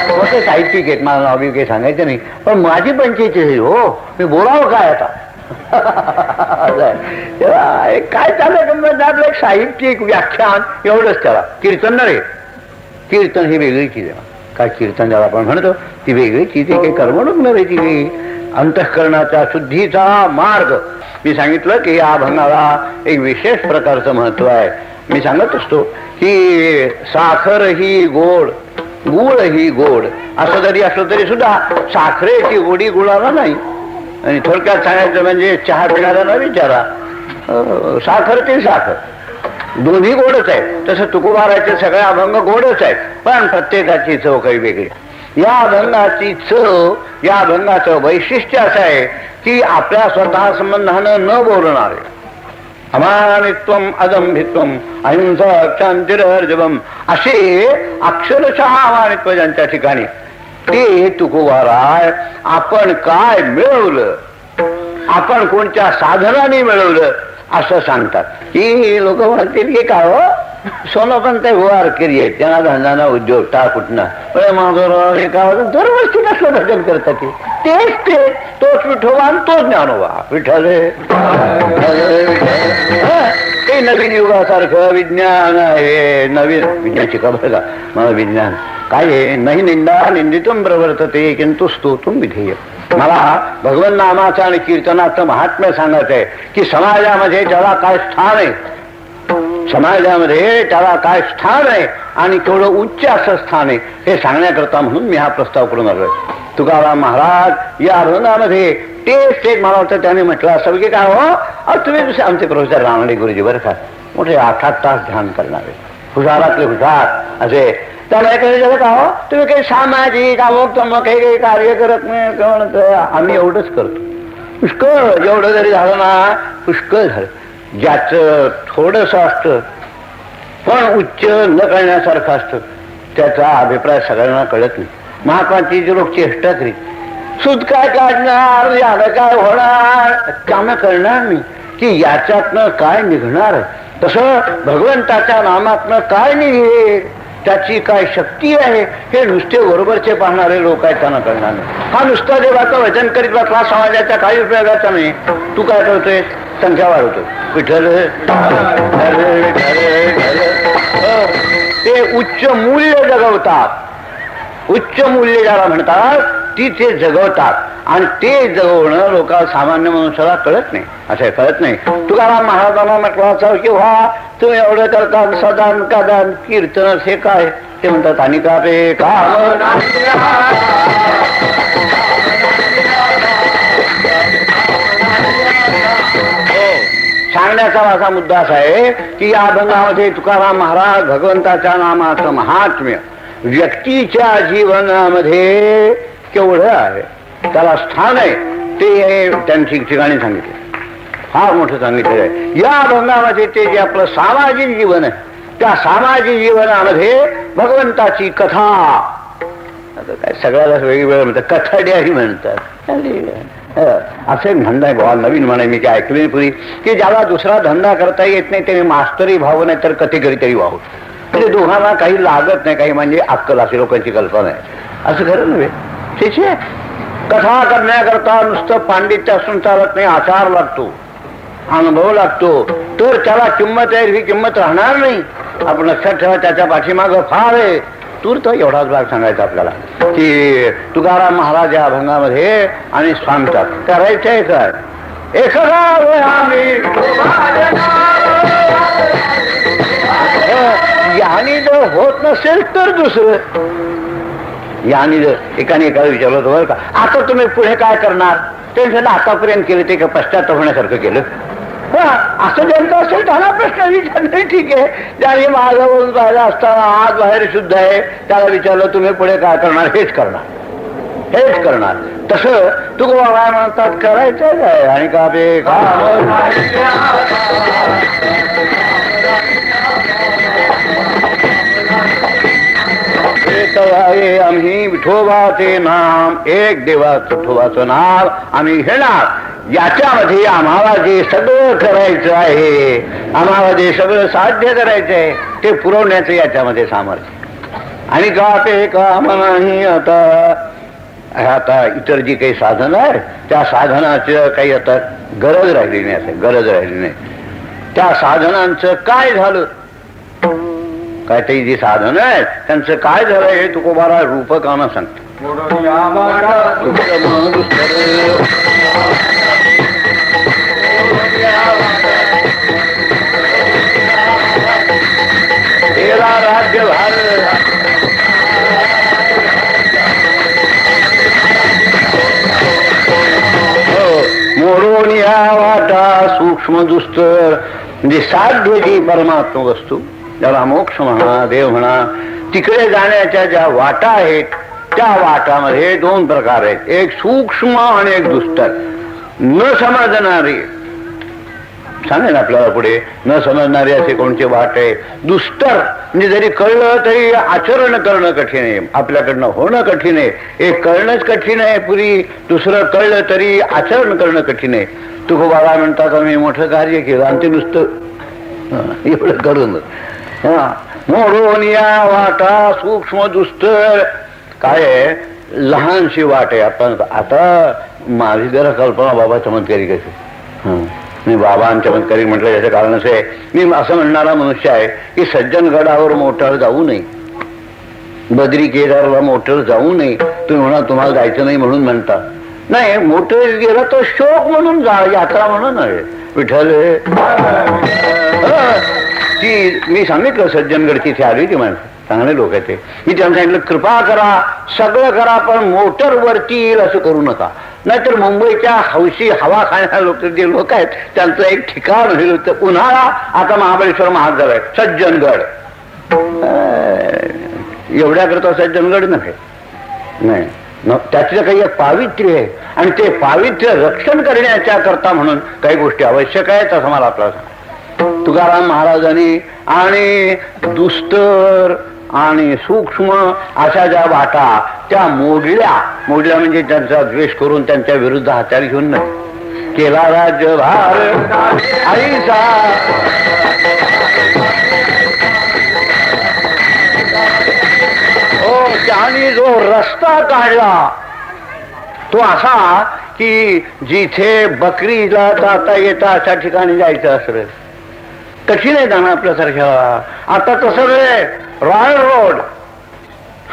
[SPEAKER 2] मोठे साहित्यिक आहेत. मला नाव काही सांगायचं नाही, पण माझी पंचायती हो मी बोलावं काय आता. काय चाललं आपलं एक साहित्यिक व्याख्यान एवढंच त्याला. कीर्तन न रे, कीर्तन ही वेगळी चीज आहे. काय कीर्तन ज्याला आपण म्हणतो ती वेगळी चीज आहे. काही करमणूक न रे ती अंतःकरणाच्या शुद्धीचा मार्ग. मी सांगितलं की या अभंगाला एक विशेष प्रकारचं महत्व आहे. मी सांगत असतो की साखर ही गोड, गुळ ही गोड असं जरी असलं तरी सुद्धा साखरेची गोडी गुळाला नाही. आणि थोडक्यात सांगायचं म्हणजे चहा पिणाऱ्याला विचारा, साखर ते साखर दोन्ही गोडच आहे. तसं तुकोबाराचे सगळे अभंग गोडच आहेत, पण प्रत्येकाची चव काही वेगळी. या अभंगाची चव, या अभंगाचं वैशिष्ट्य असं आहे की आपल्या स्वतः संबंधानं न बोलणारे. अमानित्वम अदंभित्वम अहिंसा शांतिरर्जवम असे अक्षरशः अमानित्व ज्यांच्या ठिकाणी ते तुकोबाराय आपण काय मिळवलं, आपण कोणत्या साधनाने मिळवलं असं सांगतात. की लोक म्हणतील की काय हो सोनं पण ते वारकरी आहेत, त्यांना धंदाना उद्योग टाक कुठनं हे काय दरवर्षी कसलं भजन करतात तेच ते तोच विठोबा आणि तोच ज्ञानोबा. विठ्ठल ते नवीन युगासारखं विज्ञान आहे. नवीन विज्ञान शिका बरं का. मला विज्ञान काय आहे नाही निंदा निंदितुम प्रवर्तते किंतु स्तोतुम विधेय. मला भगवन नामाचं आणि कीर्तनाचं महात्म्य सांगायचं आहे की समाजामध्ये त्याला काय स्थान आहे, समाजामध्ये त्याला काय स्थान आहे आणि केवढं उच्च असं स्थान आहे हे सांगण्याकरता म्हणून मी हा प्रस्ताव करून आलोय. तुकाराम महाराज या अभंगामध्ये तेच मला वाटतं त्याने म्हटलं असं की काय हो तुम्ही दुसरे आमचे प्रोफेसर रानडे गुरुजी बरं का मोठे 8-8 तास ध्यान करणारे हुशारातले हुशार असे. त्यामुळे काही का हो तुम्ही काही सामाजिक अमुक तमुक काही कार्य करत नाही. आम्ही एवढंच करतो. पुष्कळ एवढं जरी झालं ना पुष्कळ झालं. ज्याचं थोडंसं असतं पण उच्च न करण्यासारखं असतं त्याचा अभिप्राय सगळ्यांना कळत नाही. महात्माची जे लोक चेष्टा करीत सुद काय काढणार यानं काय होणार कामं करणार नाही की याच्यातनं काय निघणार आहे. तसं भगवंताच्या नामातनं काय निघेल त्याची काय शक्ती आहे हे नुसते बरोबरचे पाहणारे लोक आहेत त्यांना कळणार नाही. हा नुसता देवाचं वचन करीत बसला समाजाच्या काही उपयोगाचा नाही. तू काय करतोय संख्या वाढवतो विठ्ठल ते उच्च मूल्य जगवतात. उच्च मूल्य ज्याला म्हणतात ती ते जगवतात आणि ते जगवणं लोकांना सामान्य मनुष्याला कळत नाही. असं कळत नाही. तुकाराम महाराजांना म्हटलं असं की व्हा तुम्ही एवढं करतात सदान कादान कीर्तन हे काय ते म्हणतात आणि का रे काम सांगण्याचा माझा मुद्दा असा आहे की या अभंगामध्ये तुकाराम महाराज भगवंताच्या नामाचं महात्म्य व्यक्तीच्या जीवनामध्ये केवढं आहे त्याला स्थान आहे ते त्यांची ठिकाणी सांगितले. फार मोठं सांगितलेलं आहे. या अभंगामध्ये ते जे आपलं सामाजिक जीवन आहे त्या सामाजिक जीवनामध्ये भगवंताची कथा काय सगळ्यालाच वेगवेगळं म्हणतात कथड्याही म्हणतात. असे धंदा आहे भावा नवीन म्हणा मी ते ऐकले पूर्वी की ज्याला दुसरा धंदा करता येत नाही त्याने मास्तरी व्हावं नाही तर कथेकरी तरी व्हावं. म्हणजे दोघांना काही लागत नाही काही म्हणजे अक्कल अशी लोकांची कल्पना आहे असं खरं नव्हे. त्याचे कथा करण्याकरता नुसतं पांडित्य असून चालत नाही. आचार लागतो अनुभव लागतो तर त्याला किंमत आहे ही किंमत राहणार नाही. आपण लक्षात ठेवा त्याच्या पाठीमागं फार आहे. तूर्त एवढाच भाग सांगायचा आपल्याला की तुकाराम महाराज या अभंगामध्ये आणि सांगतात करायचंय काय याने जर होत नसेल तर दुसरं याने जर एकाने एकाला विचारलं होतं बरं का आता तुम्ही पुढे काय करणार ते आतापर्यंत केलं ते का पश्चात्ताप होण्यासारखं केलं असं ज्यांचं असेल त्यांना प्रश्न विचारले ठीक आहे ज्याने माझा बोलून पाहिला असताना आज बाहेर शुद्ध आहे त्याला विचारलं तुम्ही पुढे काय करणार हेच करणार तसं तू काय म्हणतात करायचं काय आणि का बे आम्ही विठोबाचे नाम एक देवाचं विठोबाचं नाव आम्ही घेणार याच्यामध्ये आम्हाला जे सगळं करायचं आहे आम्हाला जे सगळं साध्य करायचं आहे ते पुरवण्याचं याच्यामध्ये सामर्थ्य आणि का ते काम नाही आता इतर जी काही साधनं आहेत त्या साधनाचं काही आता गरज राहिली नाही त्या साधनांचं काय झालं काय ते जी साधनं आहेत त्यांचं काय झालं हे तुकोबारा रूपकानं सांगतो राज्यभार मोडून या वाटा सूक्ष्म दुस्तर म्हणजे साध्य जी परमात्मा वस्तू ज्याला मोक्ष म्हणा देव म्हणा तिकडे जाण्याच्या ज्या वाटा आहेत त्या वाटामध्ये दोन प्रकार आहेत एक सूक्ष्म आणि एक दुस्तर न समजणारी सांगेल आपल्याला पुढे न समजणारी असे कोणते वाट आहे दुस्तर म्हणजे जरी कळलं तरी आचरण करणं कठीण आहे आपल्याकडनं होणं कठीण आहे एक कळणंच कठीण आहे पुरी दुसरं कळलं तरी आचरण करणं कठीण आहे तुकोबाला म्हणतात आम्ही मोठं कार्य केलं आणि ते नुसतं एवढं करून मोडून या वाटा सूक्ष्म दुस्तर काय आहे लहानशी वाट आहे आपण आता माझी जरा कल्पना बाबा चमत्कारी कशी मी बाबा चमत्कारी म्हटलं याचं कारण असं आहे मी असं म्हणणारा मनुष्य आहे की सज्जनगडावर मोटर जाऊ नये बद्री केदारला मोटर जाऊ नये तुम्ही म्हणा तुम्हाला जायचं नाही म्हणून म्हणता नाही मोटर गेला तो शोक म्हणून जा यात्रा म्हणून आहे विठ्ठल ती मी सांगितलं सज्जनगड तिथे आली ती माणसं चांगले लोक आहेत ते मी त्यांना सांगितलं कृपा करा सगळं करा पण मोटर वरती येईल असं करू नका नाहीतर मुंबईच्या हौशी हवा खाण्याच्या लोक जे लोक आहेत त्यांचं एक ठिकाण होईल होतं उन्हाळा आता महाबळेश्वर महाग झालाय सज्जनगड एवढ्याकरता सज्जनगड नाही त्याचं काही एक पावित्र्य आहे आणि ते पावित्र्य रक्षण करण्याच्या करता म्हणून काही गोष्टी आवश्यक आहेत असं मला आपल्याला तुकाराम महाराजांनी आणि दुस्तर आणि सूक्ष्म अशा ज्या वाटा त्या मोडल्या म्हणजे त्यांचा द्वेष करून त्यांच्या विरुद्ध हातार घेऊन नाही केला राज्यभार आईचा त्याने जो रस्ता काढला तो असा की जिथे बकरीला जाता येता अशा ठिकाणी जायचं असं कठीण आहे जाणं आपल्यासारख्या आता तसं रे रॉयल रोड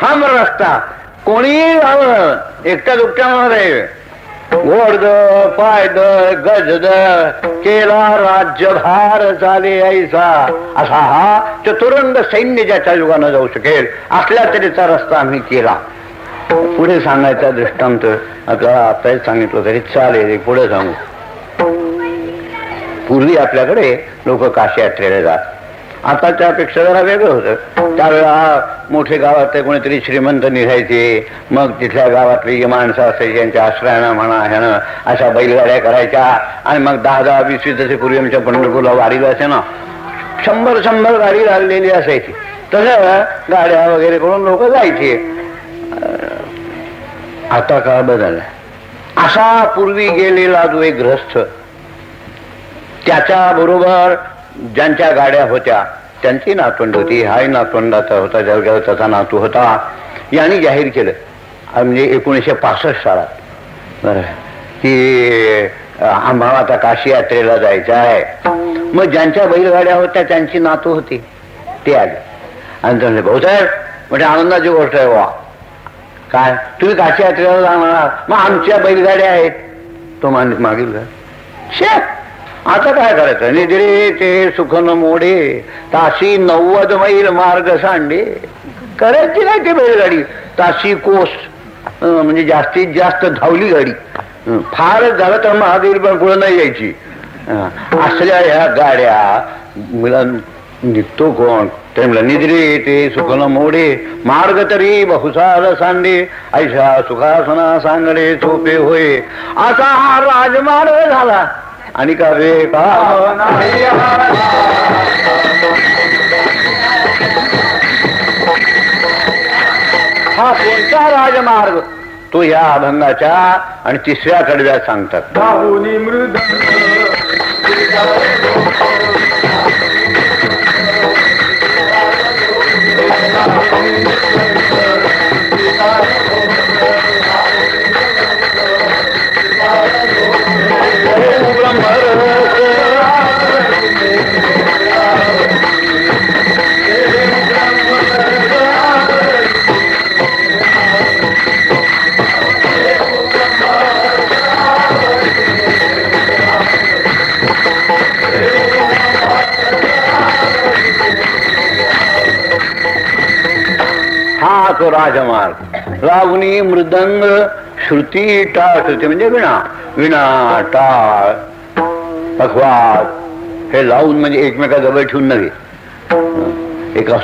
[SPEAKER 2] हम रस्ता कोणी एकट्या दुकट्यामध्ये घोडद पायद गजद केला राज्यभार झाले ऐसा असा हा चतुरंग सैन्य ज्याच्या युगानं जाऊ शकेल असल्या तऱ्हेचा रस्ता आम्ही केला पुढे सांगायचा दृष्टांत आपल्याला आताच सांगितलं तरी चालेल पुढे सांगू पूर्वी आपल्याकडे लोक काशी यात्रेला जात आता त्यापेक्षा जरा वेगळं होतं त्यावेळेला मोठे गावातले कोणीतरी श्रीमंत निघायचे मग तिथल्या गावातली माणसं असायची यांच्या आश्रयानं म्हणा ह्यानं अशा बैलगाड्या करायच्या आणि मग 10-10, 20-20 जसे पूर्वी आमच्या पंढरपूरला वारीला असे ना 100 गाडी लागलेली असायची तसं गाड्या वगैरे करून लोक जायचे आता काळ बदलला असा पूर्वी गेलेला जो एक गृहस्थ त्याच्या बरोबर ज्यांच्या गाड्या होत्या त्यांची नातवंड होती हाही नातवंडाचा होता जळगाव त्याचा नातू होता यांनी जाहीर केलं म्हणजे 1965 सालात बरं की आम्हाला आता काशी यात्रेला जायचं आहे मग ज्यांच्या बैलगाड्या होत्या त्यांची नातू होती ते आले आणि त्यांनी भाऊसाहेब म्हणजे आनंदाची गोष्ट आहे वा. काय तुम्ही काशी यात्रेला जाणार, मग आमच्या बैलगाड्या आहेत, तो मागील का शे. आता काय करायचं, निद्रे ते सुख न मोडे, ताशी 90 मैल मार्ग सांडे. करायची नाही ती बैलगाडी, ताशी कोस म्हणजे जास्तीत जास्त धावली गाडी. फारच झालं तर महादेवी पण पुढे नाही यायची. असल्या ह्या गाड्या मुला निघतो कोण ते म्हणलं, निद्रे ते सुख न मोडे, मार्ग तरी बहुसार सांडे, ऐशा सुखासना सांगडे सोपे होय. असा हा राजमार्ग झाला आणि का रे का हा कोणता राजमार्ग, तो या अभंगाच्या आणि 3ऱ्या कडव्यात सांगतात. हा तो राजमार्ग. रावणी मृदंग श्रुती टाळ, श्रुती म्हणजे विणा, विणा टाळ पखवाज हे लावून म्हणजे एकमेकाजवळ ठेवून नव्हे, एका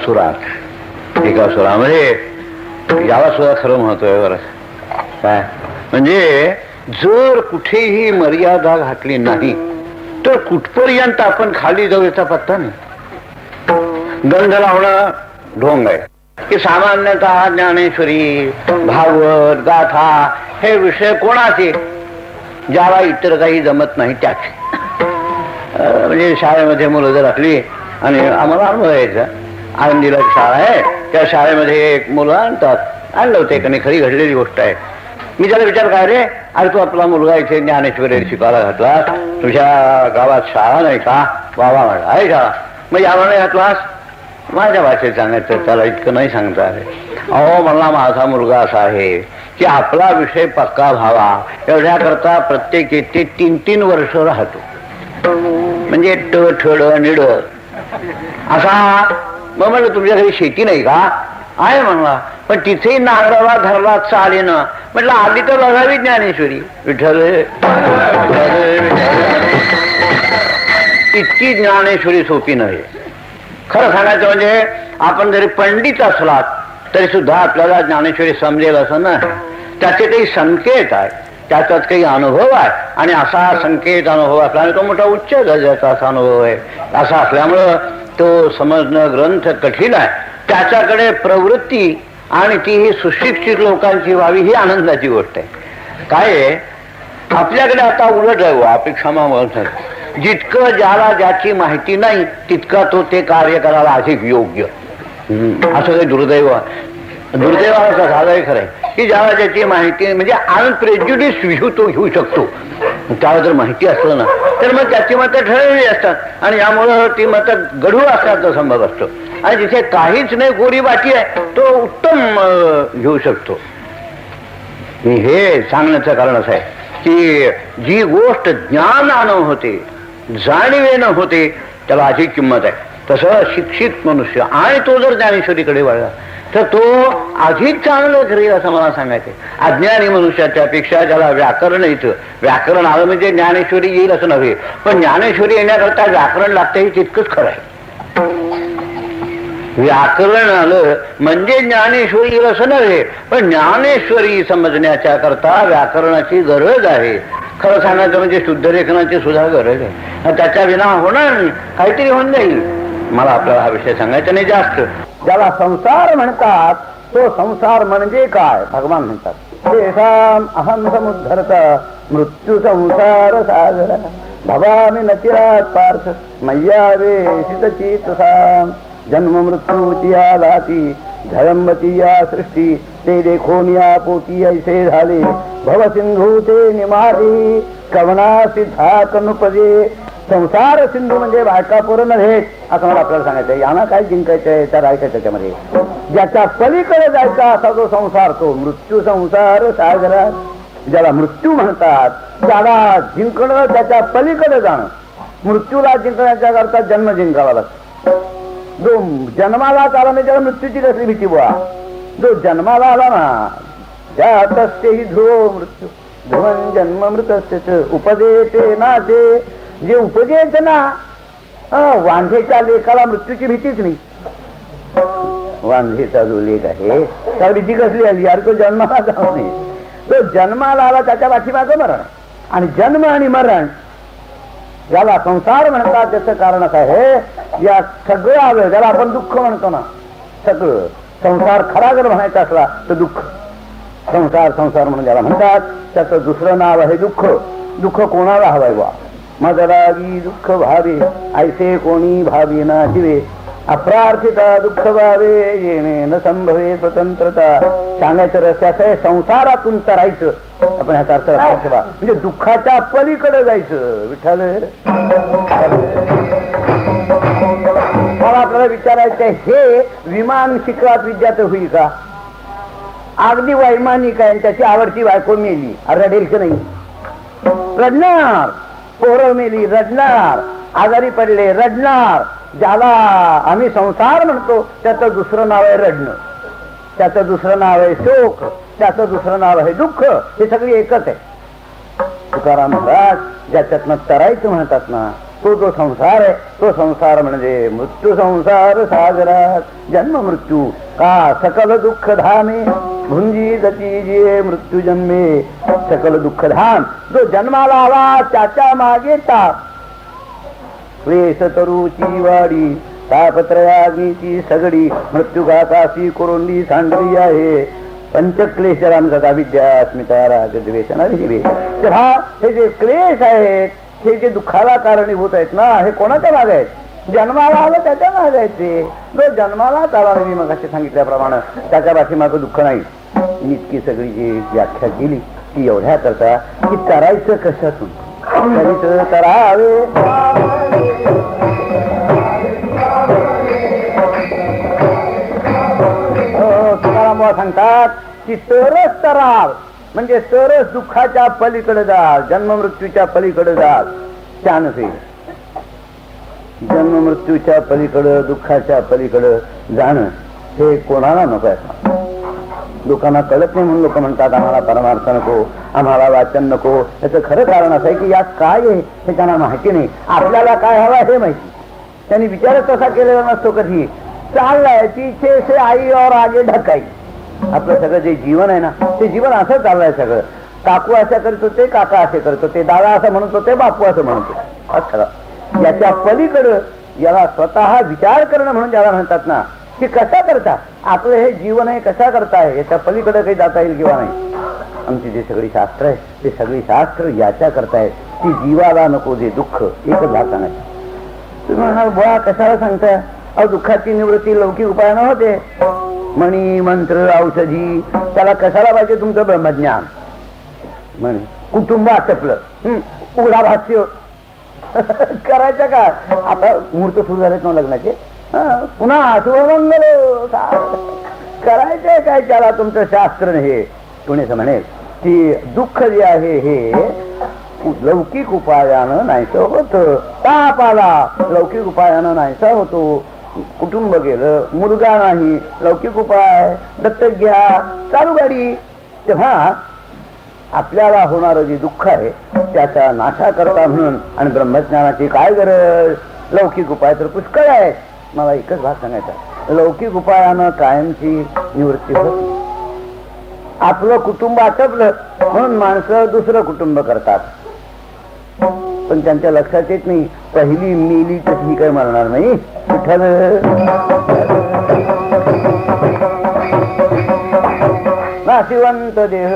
[SPEAKER 2] सुरामध्ये याला सुद्धा खरं महत्व आहे बरं. काय म्हणजे जर कुठेही मर्यादा घातली नाही तर कुठपर्यंत आपण खाली जाऊ याचा पत्ता नाही. गंध लावणं ढोंग आहे की सामान्यतः ज्ञानेश्वरी, भागवत, गाथा हे विषय कोणाचे, ज्याला इतर काही जमत नाही त्याचे. म्हणजे शाळेमध्ये मुलं जर असली आणि आम्हाला अनुभव यायचा, आनंदीला शाळा आहे, त्या शाळेमध्ये एक मुलं आणलं होते आणि खरी घडलेली गोष्ट आहे. मी त्याला विचार काय रे, अरे तू आपला मुलगा इथे ज्ञानेश्वरी शिकायला घातला, तुझ्या गावात शाळा नाही का? बाबा आहे शाळा, मग याला नाही घातलास? माझ्या भाषेत सांगायचं, त्याला इतकं नाही सांगता आले. अहो म्हणला माझा मुलगा असा आहे की आपला विषय पक्का व्हावा एवढ्या करता प्रत्येक येथे 3-3 वर्ष राहतो. म्हणजे ठड निड असा. मग म्हणलं तुमच्या घरी शेती नाही का? आहे म्हणला, पण तिथेही नांगराला धरला चालेन. म्हटलं आधी तर बघावी ज्ञानेश्वरी. विठ्ठल इतकी ज्ञानेश्वरी सोपी नव्हे. खरं सांगायचं म्हणजे आपण जरी पंडित असलात तरी सुद्धा आपल्याला ज्ञानेश्वरी समजेल असं ना. त्याचे काही संकेत आहे, त्याच्यात काही अनुभव आहे, आणि असा संकेत अनुभव असल्याने तो मोठा उच्च दर्जाचा असा अनुभव आहे. असा असल्यामुळं तो समजणं ग्रंथ कठीण आहे. त्याच्याकडे प्रवृत्ती आणि ती ही सुशिक्षित लोकांची व्हावी ही आनंदाची गोष्ट आहे. काय आपल्याकडे आता उलट आहे, अपेक्षा म्हणतात जितकं ज्याला ज्याची माहिती नाही तितका तो ते कार्य करायला अधिक योग्य. असं काही दुर्दैवाचं झालंय खरंय की ज्याला ज्याची माहिती म्हणजे अनप्रेज्युडिस व्ह्यू तो घेऊ शकतो. त्याला जर माहिती असलं ना तर मग त्याची मतं ठरवलेली असतात आणि यामुळं ती मतं गढूळ असण्याचा संभव असतो. आणि जिथे काहीच नाही, गोरी बाटी आहे, तो उत्तम घेऊ शकतो. हे सांगण्याचं कारण असं आहे की जी गोष्ट ज्ञानानं होते, जाणीवेनं होते, त्याला अधिक किंमत आहे. तसं शिक्षित मनुष्य आणि तो जर ज्ञानेश्वरीकडे वळला तर तो अधिक चांगलं करेल असं मला सांगायचं. अज्ञानी मनुष्याच्या पेक्षा ज्याला व्याकरण येतं, व्याकरण आलं म्हणजे ज्ञानेश्वरी येईल असं नव्हे, पण ज्ञानेश्वरी येण्याकरता व्याकरण लागतं हे तितकंच खरं आहे. व्याकरण आलं म्हणजे ज्ञानेश्वरी येईल असं नव्हे, पण ज्ञानेश्वरी समजण्याच्या करता व्याकरणाची गरज आहे. खरं सांगायचं म्हणजे शुद्धलेखनाची सुद्धा गरज आहे. त्याच्या विना होणार नाही, काहीतरी होऊन जाईल. मला आपल्याला हा विषय सांगायचा नाही जास्त. ज्याला संसार म्हणतात तो संसार म्हणजे काय भगवान म्हणतात, तेषाम अहं समुद्धरत मृत्यू संसार सागर भवामी नचिरात पार्थ मय्यावेशित चेतसाम जन्म मृत्यूची या लाती धरमती या सृष्टी ते देखोन या पोटी ऐसे झाले भव सिंधू ते निमारी कवना सिद्धा कनुपदे संसार सिंधू म्हणजे बायका पोरं नव्हे असं मला आपल्याला सांगायचं. यांना काय जिंकायचंय त्या राहायचं त्याच्यामध्ये. ज्याच्या पलीकडे जायचा असा जो संसार तो मृत्यू संसार सागरात. ज्याला मृत्यू म्हणतात त्याला जिंकणं त्याच्या पलीकडे जाणं. मृत्यूला जिंकण्याच्या करता जन्म जिंकावा लागतो. जो जन्माला आला नाही त्याला मृत्यूची कसली भीती बुवा. जो जन्माला आला ना ज्यातस्तेही ध्रुव मृत्यू ध्रुवन जन्म मृत उपदेते ना ते. जे उपदेत ना वांझेच्या लेखाला मृत्यूची भीतीच नाही. वांझेचा जो लेख आहे त्याला भीती कसली आली? यार तो जन्माला जाऊ नये. तो जन्माला आला त्याच्या पाठीमागं मरण. आणि जन्म आणि मरण याला संसार म्हणतात. त्याचं कारण काय आहे? या सगळं आलं ज्याला आपण दुःख म्हणतो ना, सगळं संसार खरा जर म्हणायचा असला तर दुःख. संसार संसार म्हणून ज्याला म्हणतात त्याचं दुसरं नाव आहे दुःख. दुःख कोणाला हवाय बा? मदरागी दुःख भावे ऐसे कोणी भावी ना जीवे. अप्रार्थिता दुःख भावे येणे न संभवे स्वतंत्रता. सांगायचं रस्त्याचं आहे संसारातून तरायचं. आपण ह्याचा अर्थ लक्षात ठेवा. म्हणजे दुःखाच्या पलीकडे जायचं. विठ्ठल मला आपल्याला विचारायचं हे विमान शिकवात विद्यात होईल का? अगदी वैमानिक आहे त्याची आवडती बायको मेली रडेल की नाही? रडणार. पोरं मेली रडणार. आजारी पडले रडणार. ज्याला आम्ही संसार म्हणतो त्याचं दुसरं नाव आहे रडणं. त्याचं दुसरं नाव आहे शोक. त्याचं दुसरं नाव आहे दुःख. हे सगळी एकच आहे. तुकाराम महाराज ज्याच्यातनं तरायचं म्हणतात ना तो जो संसार आहे तो संसार म्हणजे मृत्यू संसार सागरात जन्म मृत्यू का सकल दुःख धामे भुंजी गती जे मृत्यू जन्मे. सकल दुःख धाम जो जन्माला आला त्याच्या मागे ताप. क्लेश तरुची वाडी तापत्रयाग्नीची सगडी मृत्यू घातासी कोरोंडी सांडली आहे. पंचक्लेश रामसदा विद्या अस्मिता रागद्वेषणारी. तेव्हा हे जे क्लेश आहेत हे जे दुःखाला कारणीभूत आहेत ना हे कोणाच्या मागे आहेत? जन्माला आलं त्याच्या मागे आहेत ते. जो जन्माला आला मी मगाशी सांगितल्याप्रमाणे त्याच्या पाठीमागं दुःख नाही. इतकी सगळी जी व्याख्या केली ती एवढ्या करता की तरायचं कशातून? तरीच तरावे. तुकाराम सांगतात की तरच तराव म्हणजे तरच दुःखाच्या पलीकडे जा. जन्म मृत्यूच्या पलीकडे जा. त्यानंच जन्म मृत्यूच्या पलीकडं दुःखाच्या पलीकडं जाणं हे कोणाला नको आहे. लोकांना कळत नाही म्हणून लोक म्हणतात आम्हाला परमार्थ नको, आम्हाला वाचन नको. याचं खरं कारण असं आहे की यात काय आहे हे त्यांना माहिती नाही. आपल्याला काय हवं हे माहिती. त्यांनी विचारच तसा केलेला नसतो कधी. चाललाय तिथे से आई और आगे ढकाई. आपलं सगळं जे जीवन आहे ना ते जीवन असं चाललंय सगळं. काकू असं करत होते, काका असे करत होते, दादा असं म्हणत होते, बापू असं म्हणत होते. असं याच्या पलीकडं याला स्वतः विचार करणं म्हणून ज्याला म्हणतात ना की कसा करता आपलं हे जीवन आहे कसा करताय याच्या पलीकडे काही जाता येईल किंवा नाही. आमची जी सगळी शास्त्र आहे ते सगळी शास्त्र याच्या करतायत की जीवाला नको जे दुःख एकच भाग सांगायचं. तुम्ही म्हणाल बुवा कशाला सांगताय? अहो दुःखाची निवृत्ती लौकिक उपायानं होते. मणी मंत्र औषधी त्याला कशाला पाहिजे तुमचं ब्रह्मज्ञान? म्हणे कुटुंब आटपलं उघडा भाष्य करायचं का? आता मुहूर्त सुरू झालेत ना लग्नाचे. पुन्हा शुभमंगल करायचंय काय त्याला तुमचं शास्त्र? हे कोणी असं म्हणेल की दुःख जे आहे हे लौकिक उपायानं नाहीसं होतं. ताप आला लौकिक उपायानं नाहीसा होतो. कुटुंब गेलं, मुलगा नाही लौकिक उपाय, दत्तक घ्या, चालू गाडी. तेव्हा आपल्याला होणारं जे दुःख आहे त्याचा नाशा करता म्हणून आणि ब्रह्मज्ञानाची काय गरज? लौकिक उपाय तर पुष्कळ आहे. मला एकच भाग सांगायचा, लौकिक उपायानं कायमची निवृत्ती होती. आपलं कुटुंब आटपलं म्हणून माणसं दुसरं कुटुंब करतात. पण त्यांच्या लक्षात येत नाही पहिली मेली तर ही काय मरणार नाही. विठ्ठल नाशिवंत देह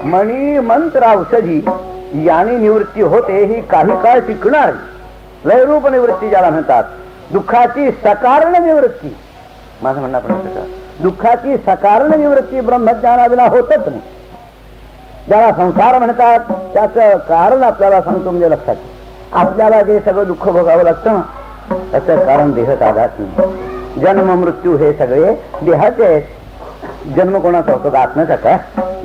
[SPEAKER 2] मणी मंत्र औषधी याने निवृत्ती होते ही काही काळ टिकणार. लयरूप निवृत्ती ज्याला म्हणतात, दुःखाची सकारण निवृत्ती. माझं म्हणणं पण दुःखाची सकारण निवृत्ती ब्रह्मज्ञानाविना होतच नाही. ज्याला संसार म्हणतात त्याचं कारण आपल्याला सांगतो म्हणजे लक्षात. आपल्याला जे सगळं दुःख भोगावं लागतं ना त्याचं कारण देह तादात्म्य. जन्म मृत्यू हे सगळे देहाचे आहेत. जन्म कोणाचा होतो? आत्म्याचा का?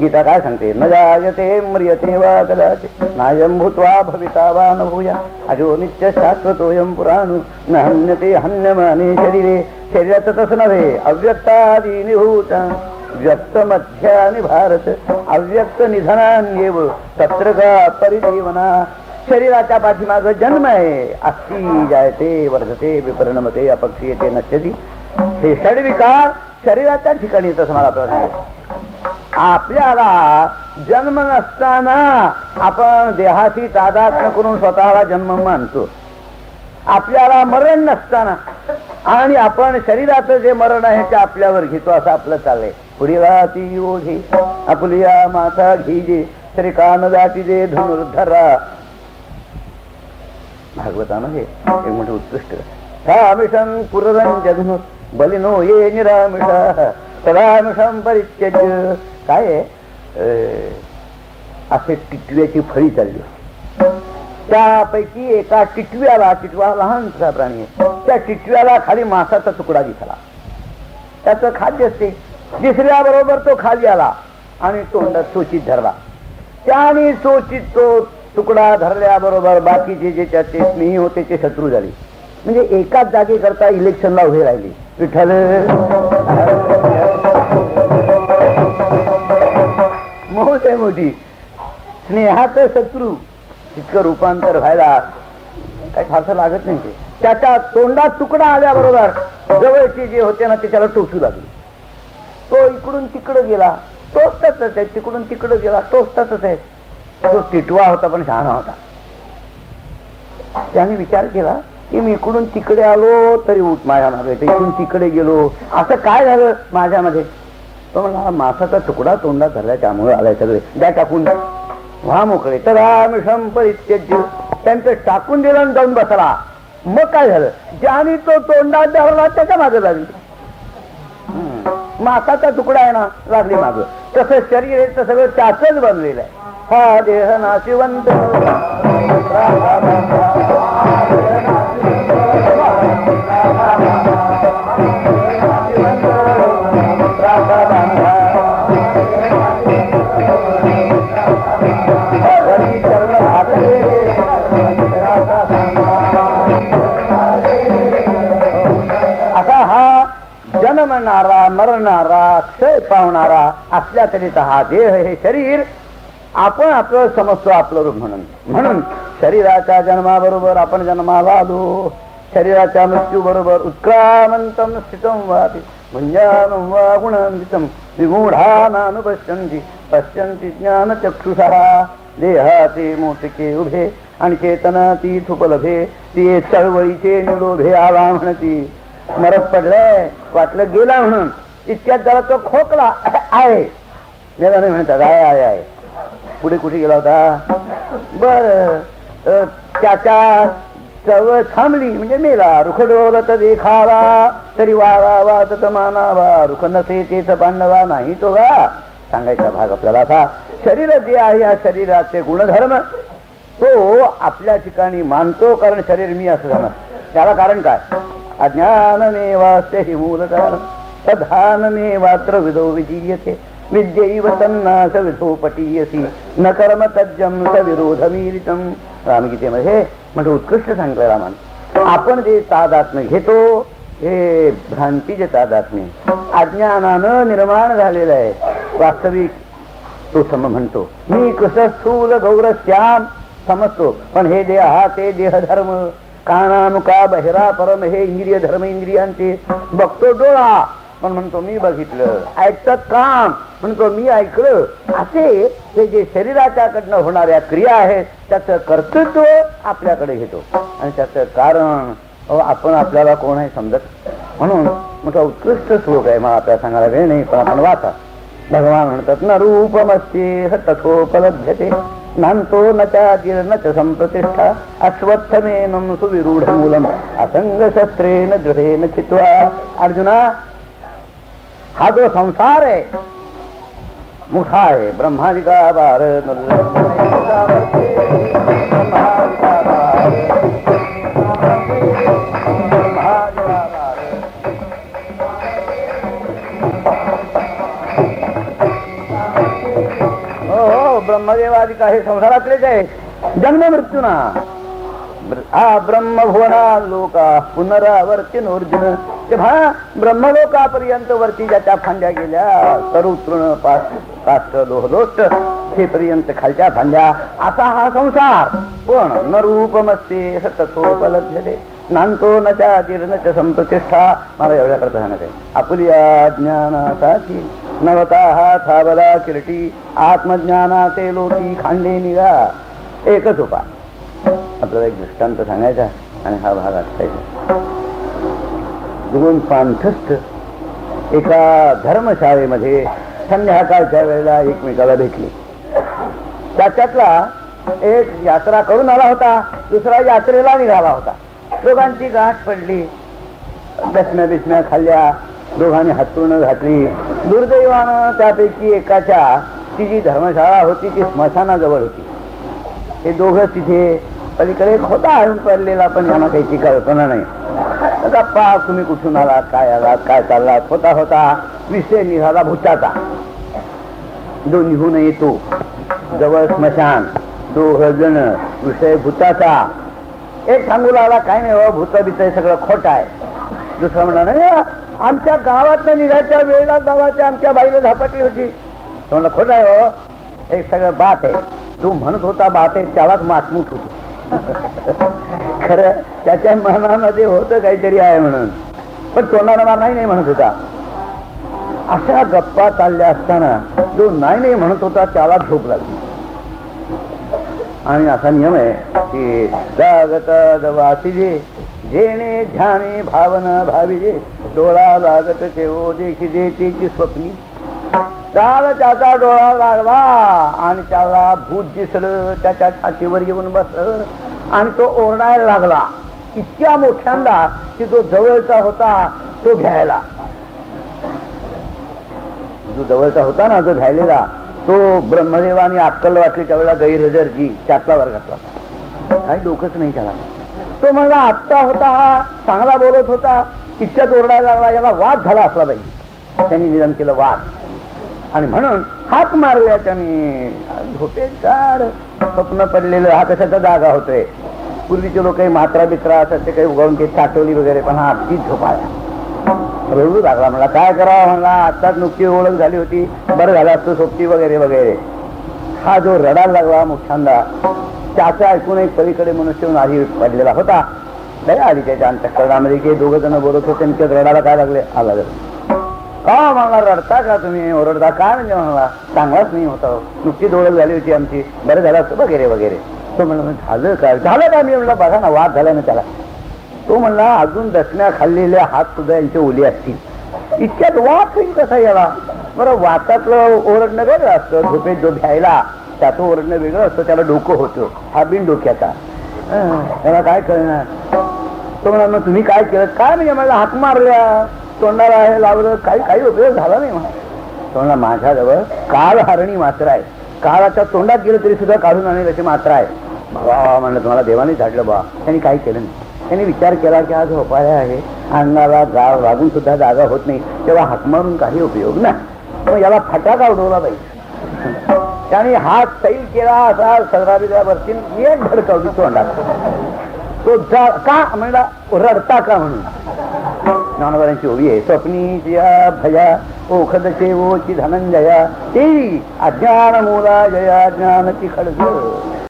[SPEAKER 2] गीता काय सांगते? न जायते म्रियते वा कदाचित् नायं भूत्वा भविता वा न भूया अजो नित्य शाश्वतोऽयं पुराणो न हन्यते हन्यमाने शरीरे. शरीराचं तसं नव्हे. अव्यक्तादीनि भूत व्यक्त मध्यानि भारत अव्यक्त निधनान्येव तत्र का परिजीवना. शरीराच्या पाठीमागं जन्म आहे. अस्ति जायते वर्धते विपरिणमते अपक्षीयते नश्यति. हे षड्विकार शरीराच्या ठिकाणी. तसं मला प्रश्न आपल्याला जन्म नसताना आपण देहाशी तादात्म्य करून स्वतःला जन्म मानतो. आपल्याला मरण नसताना आणि आपण शरीराचं जे मरण आहे ते आपल्यावर घेतो असं आपलं चाललंय. पुढे राहती ओझी आपल्या माथा घिजे तरी कान जाती जे धनुर्धरा. भागवतामध्ये एक मोठे उत्कृष्ट रामिषं पुररंजन बलिनो ये निरामिषा सदामिषं परित्यज्य. काय असे टिटव्याची फळी चालली. त्यापैकी एका टिटव्याला, टिटवा लहानसा प्राणी आहे, त्या टिटव्याला खाली मांसाचा तुकडा दिसला. त्याचं खाद्य असते. दिसल्या बरोबर तो खाली आला आणि तोंडात चोचीत धरला. त्याने चोचीत तो तुकडा धरल्याबरोबर बाकीचे जे त्याचे स्नेही होते ते शत्रू झाले. म्हणजे एकाच जागे करता इलेक्शनला उभे राहिले. विठ्ठल मोठ आहे मोठी. स्नेहाचं शत्रू इतकं रूपांतर व्हायला काही फारसं लागत नाही. ते त्याच्या तोंडात तुकडा आल्याबरोबर जवळचे जे होते ना ते त्याला टोचू लागले. तो इकडून तिकडं गेला तोच तसंच आहे. तिकडून तिकडं गेला तोच तसंच आहे. तो टिटवा होता पण शहाणा होता. त्याने विचार केला की मी इकडून तिकडे आलो तरी उठ माझ्या मागे, इकडून तिकडे गेलो असं काय झालं माझ्यामध्ये. तो म्हणला मासाचा तुकडा तोंडात धरला त्यामुळे आलाय सगळे, द्या टाकून व्हा मोकळे. तर आमिषं परित्यज्य त्यांचं टाकून दिलं आणि जाऊन बसला. मग काय झालं? ज्याने तो तोंडात धरला त्याच्या मागे लागली. मासाचा तुकडा आहे ना लागली माग. तसं शरीर हे तर सगळं त्याचंच बनलेलं आहे. हा देह नाशिवंत असा हा जन्मणारा मरणारा क्षय पावणारा असल्या तरीचा हा देह हे शरीर आपण आपलं समजतो आपलं रूप म्हणून. म्हणून शरीराच्या जन्माबरोबर आपण जन्माला आलो. शरीराच्या मृत्यू बरोबर उत्क्रामंतम स्थितम वाति भुंजानं वा गुणान्वितम विमूढानानुपश्यन्ति पश्यन्ति ज्ञानचक्षुषः. देहाचे मोठके उभे आणि चेतना ती थुपलभे ती चळवळीचे निलोभे आला म्हणती. मरत पडलंय वाटलं गेला म्हणून. इतक्यात जरा तो खोकला आहे नाही म्हणतात आहे आहे आहे. पुढे कुठे गेला होता? बर त्याच्या चळवळ थांबली म्हणजे मेला. रुख डोलत देखावा तरी वारावा तत मानावा रुख नसे तेच पांडवा नाही तो गा. सांगायचा भाग आपल्याला असा. शरीर जे आहे या शरीराचे गुणधर्म तो आपल्या ठिकाणी मानतो. कारण शरीर मी असं झालं त्याला कारण काय? अज्ञानमेवास्ते हि मूल कारण तद्धानमेवात्र विदो विजीयते विद्यैव तन्नास विधो पटीयसी न कर्म तज्जम स विरोधमीरितम. रामगीतेमध्ये म्हणजे उत्कृष्ट सांगतोय रामान. आपण जे तादात्म्य घेतो हे भ्रांतीचे तादात्म्य अज्ञानानं निर्माण झालेलं आहे. वास्तविक तो सम म्हणतो मी कसं स्थूल गौरश्याम समजतो. पण हे देह हा ते देहधर्म कानामुका बहिरा परम हे इंद्रिय धर्म इंद्रियांचे बघतो डोळा पण म्हणतो मी बघितलं. ऐकतात कान म्हणतो मी ऐकलं. असे हे जे शरीराच्याकडनं होणाऱ्या क्रिया आहेत त्याचं कर्तृत्व आपल्याकडे घेतो आणि त्याचं कारण आपण आपल्याला कोण आहे समजत. म्हणून मोठा उत्कृष्ट श्लोक आहे. मला आपल्याला सांगायला वेळ नाही पण आपण वाचा. भगवान म्हणतात न रूपमस्ते तथोपलभ्यते नांतो न च जीर्ण च संप्रतिष्ठा अश्वत्थमेनं सुविरूढ मूलम असंग शस्त्रेण दृढेन चित्वा. अर्जुना, हा जो संसार आहे मोठा आहे. ब्रह्माजी का बार ब्रह्मदेवादी का हे संसारातलेच आहे. जन्म मृत्यू ना हा ब्रह्मभुवना लोका पुनरावर्तीन अर्जुन. तेव्हा ब्रह्मलोकापर्यंत वरती ज्याच्या फांद्या गेल्या तरु तृण काष्ट लोहलोष्ट हे पर्यंत खालच्या फांद्या असा हा संसार. पण न रूपमस्ते सततोपलभ्यते नांतो न च जीर्ण च संप्रतिष्ठा. मला एवढ्या करता सांगत आहे. आपुल्या ज्ञानासाठी नवता हा थाबला किरटी आत्मज्ञानाचे लोटी खांडे निघा. एकच उपाय आपल्याला एक दृष्टांत सांगायचा आणि हा भाग असायचा. दोन पांथस्थ एका धर्मशाळेमध्ये संध्याकाळच्या वेळेला एकमेकाला भेटले. त्याच्यातला एक यात्रा करून आला होता, दुसरा यात्रेला निघाला होता. दोघांची गाठ पडली, दशम्या बिशम्या खाल्ल्या, दोघांनी हातून घातली. दुर्दैवानं त्यापैकी एकाच्या ती जी धर्मशाळा होती ती स्मशानाजवळ होती. हे दोघं तिथे पलीकडे होता आणून पडलेला, पण यांना काही कल्पना नाही. गप्पा, तुम्ही कुठून आलात, काय आलात, काय चाललात, होता होता विषय निघाला भूताचा. जो निघून येतो जवळ स्मशान, दोघ जण विषय भूताचा. एक सांगू लागला, काय नाही हो, भूत बित सगळं खोट आहे. दुसरा म्हणला, आमच्या गावात निघायच्या वेळेला गावाच्या आमच्या बाईला झपाटली होती. तो म्हणला, खोट आहे हो, एक सगळं बात आहे. तू म्हणत होता बात आहे, त्यालाच मातमूत होती. खरं त्याच्या मनामध्ये होतं काहीतरी आहे म्हणून, पण तोंडाला नाही म्हणत होता. अशा गप्पा चालल्या असताना जो नाही म्हणत होता त्याला झोप लागली. आणि असा नियम आहे की जागत वासिजे जेणे ध्याने भावना भाविजे डोळा लागत तेवो देखिजे त्याची स्वप्नी. त्याला त्याचा डोळा लागला आणि त्याला भूत दिसलं, त्याच्या छातीवर येऊन बसलं आणि तो ओरडायला लागला इतक्या मोठ्यांदा की जो जवळचा होता तो घ्यायला. जो जवळचा होता ना, जो घ्यायलेला, तो ब्रह्मदेवाने अक्कल वाटली त्यावेळेला गैरहजरजी त्यातला वर्गातला. काही डोकंच नाही त्याला. तो मला आत्ता होता, हा चांगला बोलत होता, इतक्यात ओरडायला लागला. याला वाद झाला असला पाहिजे. त्यांनी निधन केलं वाद, आणि म्हणून हात मारल्या त्यांनी. झोपेत गाढ स्वप्न पडलेलं. हा कशाचा जागा होतोय. पूर्वीचे लोक काही मात्रा बित्रा असतात ते काही उगावून काही चाटवली वगैरे, पण हा अगदीच झोपाळा. रडू लागला. मला काय करावं म्हणला, आत्ताच नुकती ओळख झाली होती, बरं झालं असतं सोबती वगैरे वगैरे. हा जो रडायला लागला मोठ्यांदा, त्याचा ऐकून एक पलीकडे मनुष्य आधी पडलेला होता. दया आली त्याच्या अंतःकरणामध्ये की दोघं जण बोलत होते, त्यांच्यात रडायला काय लागले. आला का म्हणला, रडता का तुम्ही, ओरडता काय म्हणजे म्हणला, चांगलाच नाही होता, नुकतीच ओळख झाली होती आमची, बरं झालं असतं वगैरे वगैरे. तो म्हणला, झालं काय, झालं का. मी म्हणलं, बघा ना वाद झाला ना त्याला. तो म्हणला, अजून दसण्या खाल्लेल्या हात सुद्धा यांचे ओली असतील, इतक्यात वाद होईल कसा याला. बरं, वातातलं ओरडणं वेगळं असतं, झोपेत जो घ्यायला त्याचं ओरडणं वेगळं असतं, त्याला डोकं होतं, हा बिन डोक्याचा, त्याला काय कळणार. तो म्हणा, मग तुम्ही काय केलं. काय म्हणजे मला हाक मारल्या, तोंडाला हे लावलं, काही उपयोग झाला नाही म्हणा. तो म्हणला, माझ्याजवळ काळ हरणी मात्र आहे, काळाच्या तोंडात गेलं तरी सुद्धा काढून आणेल अशी मात्र आहे. बा म्हणलं, तुम्हाला देवाने झाडलं बा. त्यांनी काही केलं नाही. त्यांनी विचार केला की हा झोपाळ्या आहे, अंगाला गाव लागून सुद्धा जागा होत नाही, तेव्हा हाक मारून काही उपयोग ना, मग याला फटाका उडवला पाहिजे. त्याने हात सैल केला असा सदरावरती एक धडकावली तोंडात. तो का म्हणला, रडता का म्हणून. ज्ञानोबांची ओवी आहे, स्वप्नी जया भया ओखदचे ओची धनंजया ते अज्ञान मूला जया ज्ञानची खडग.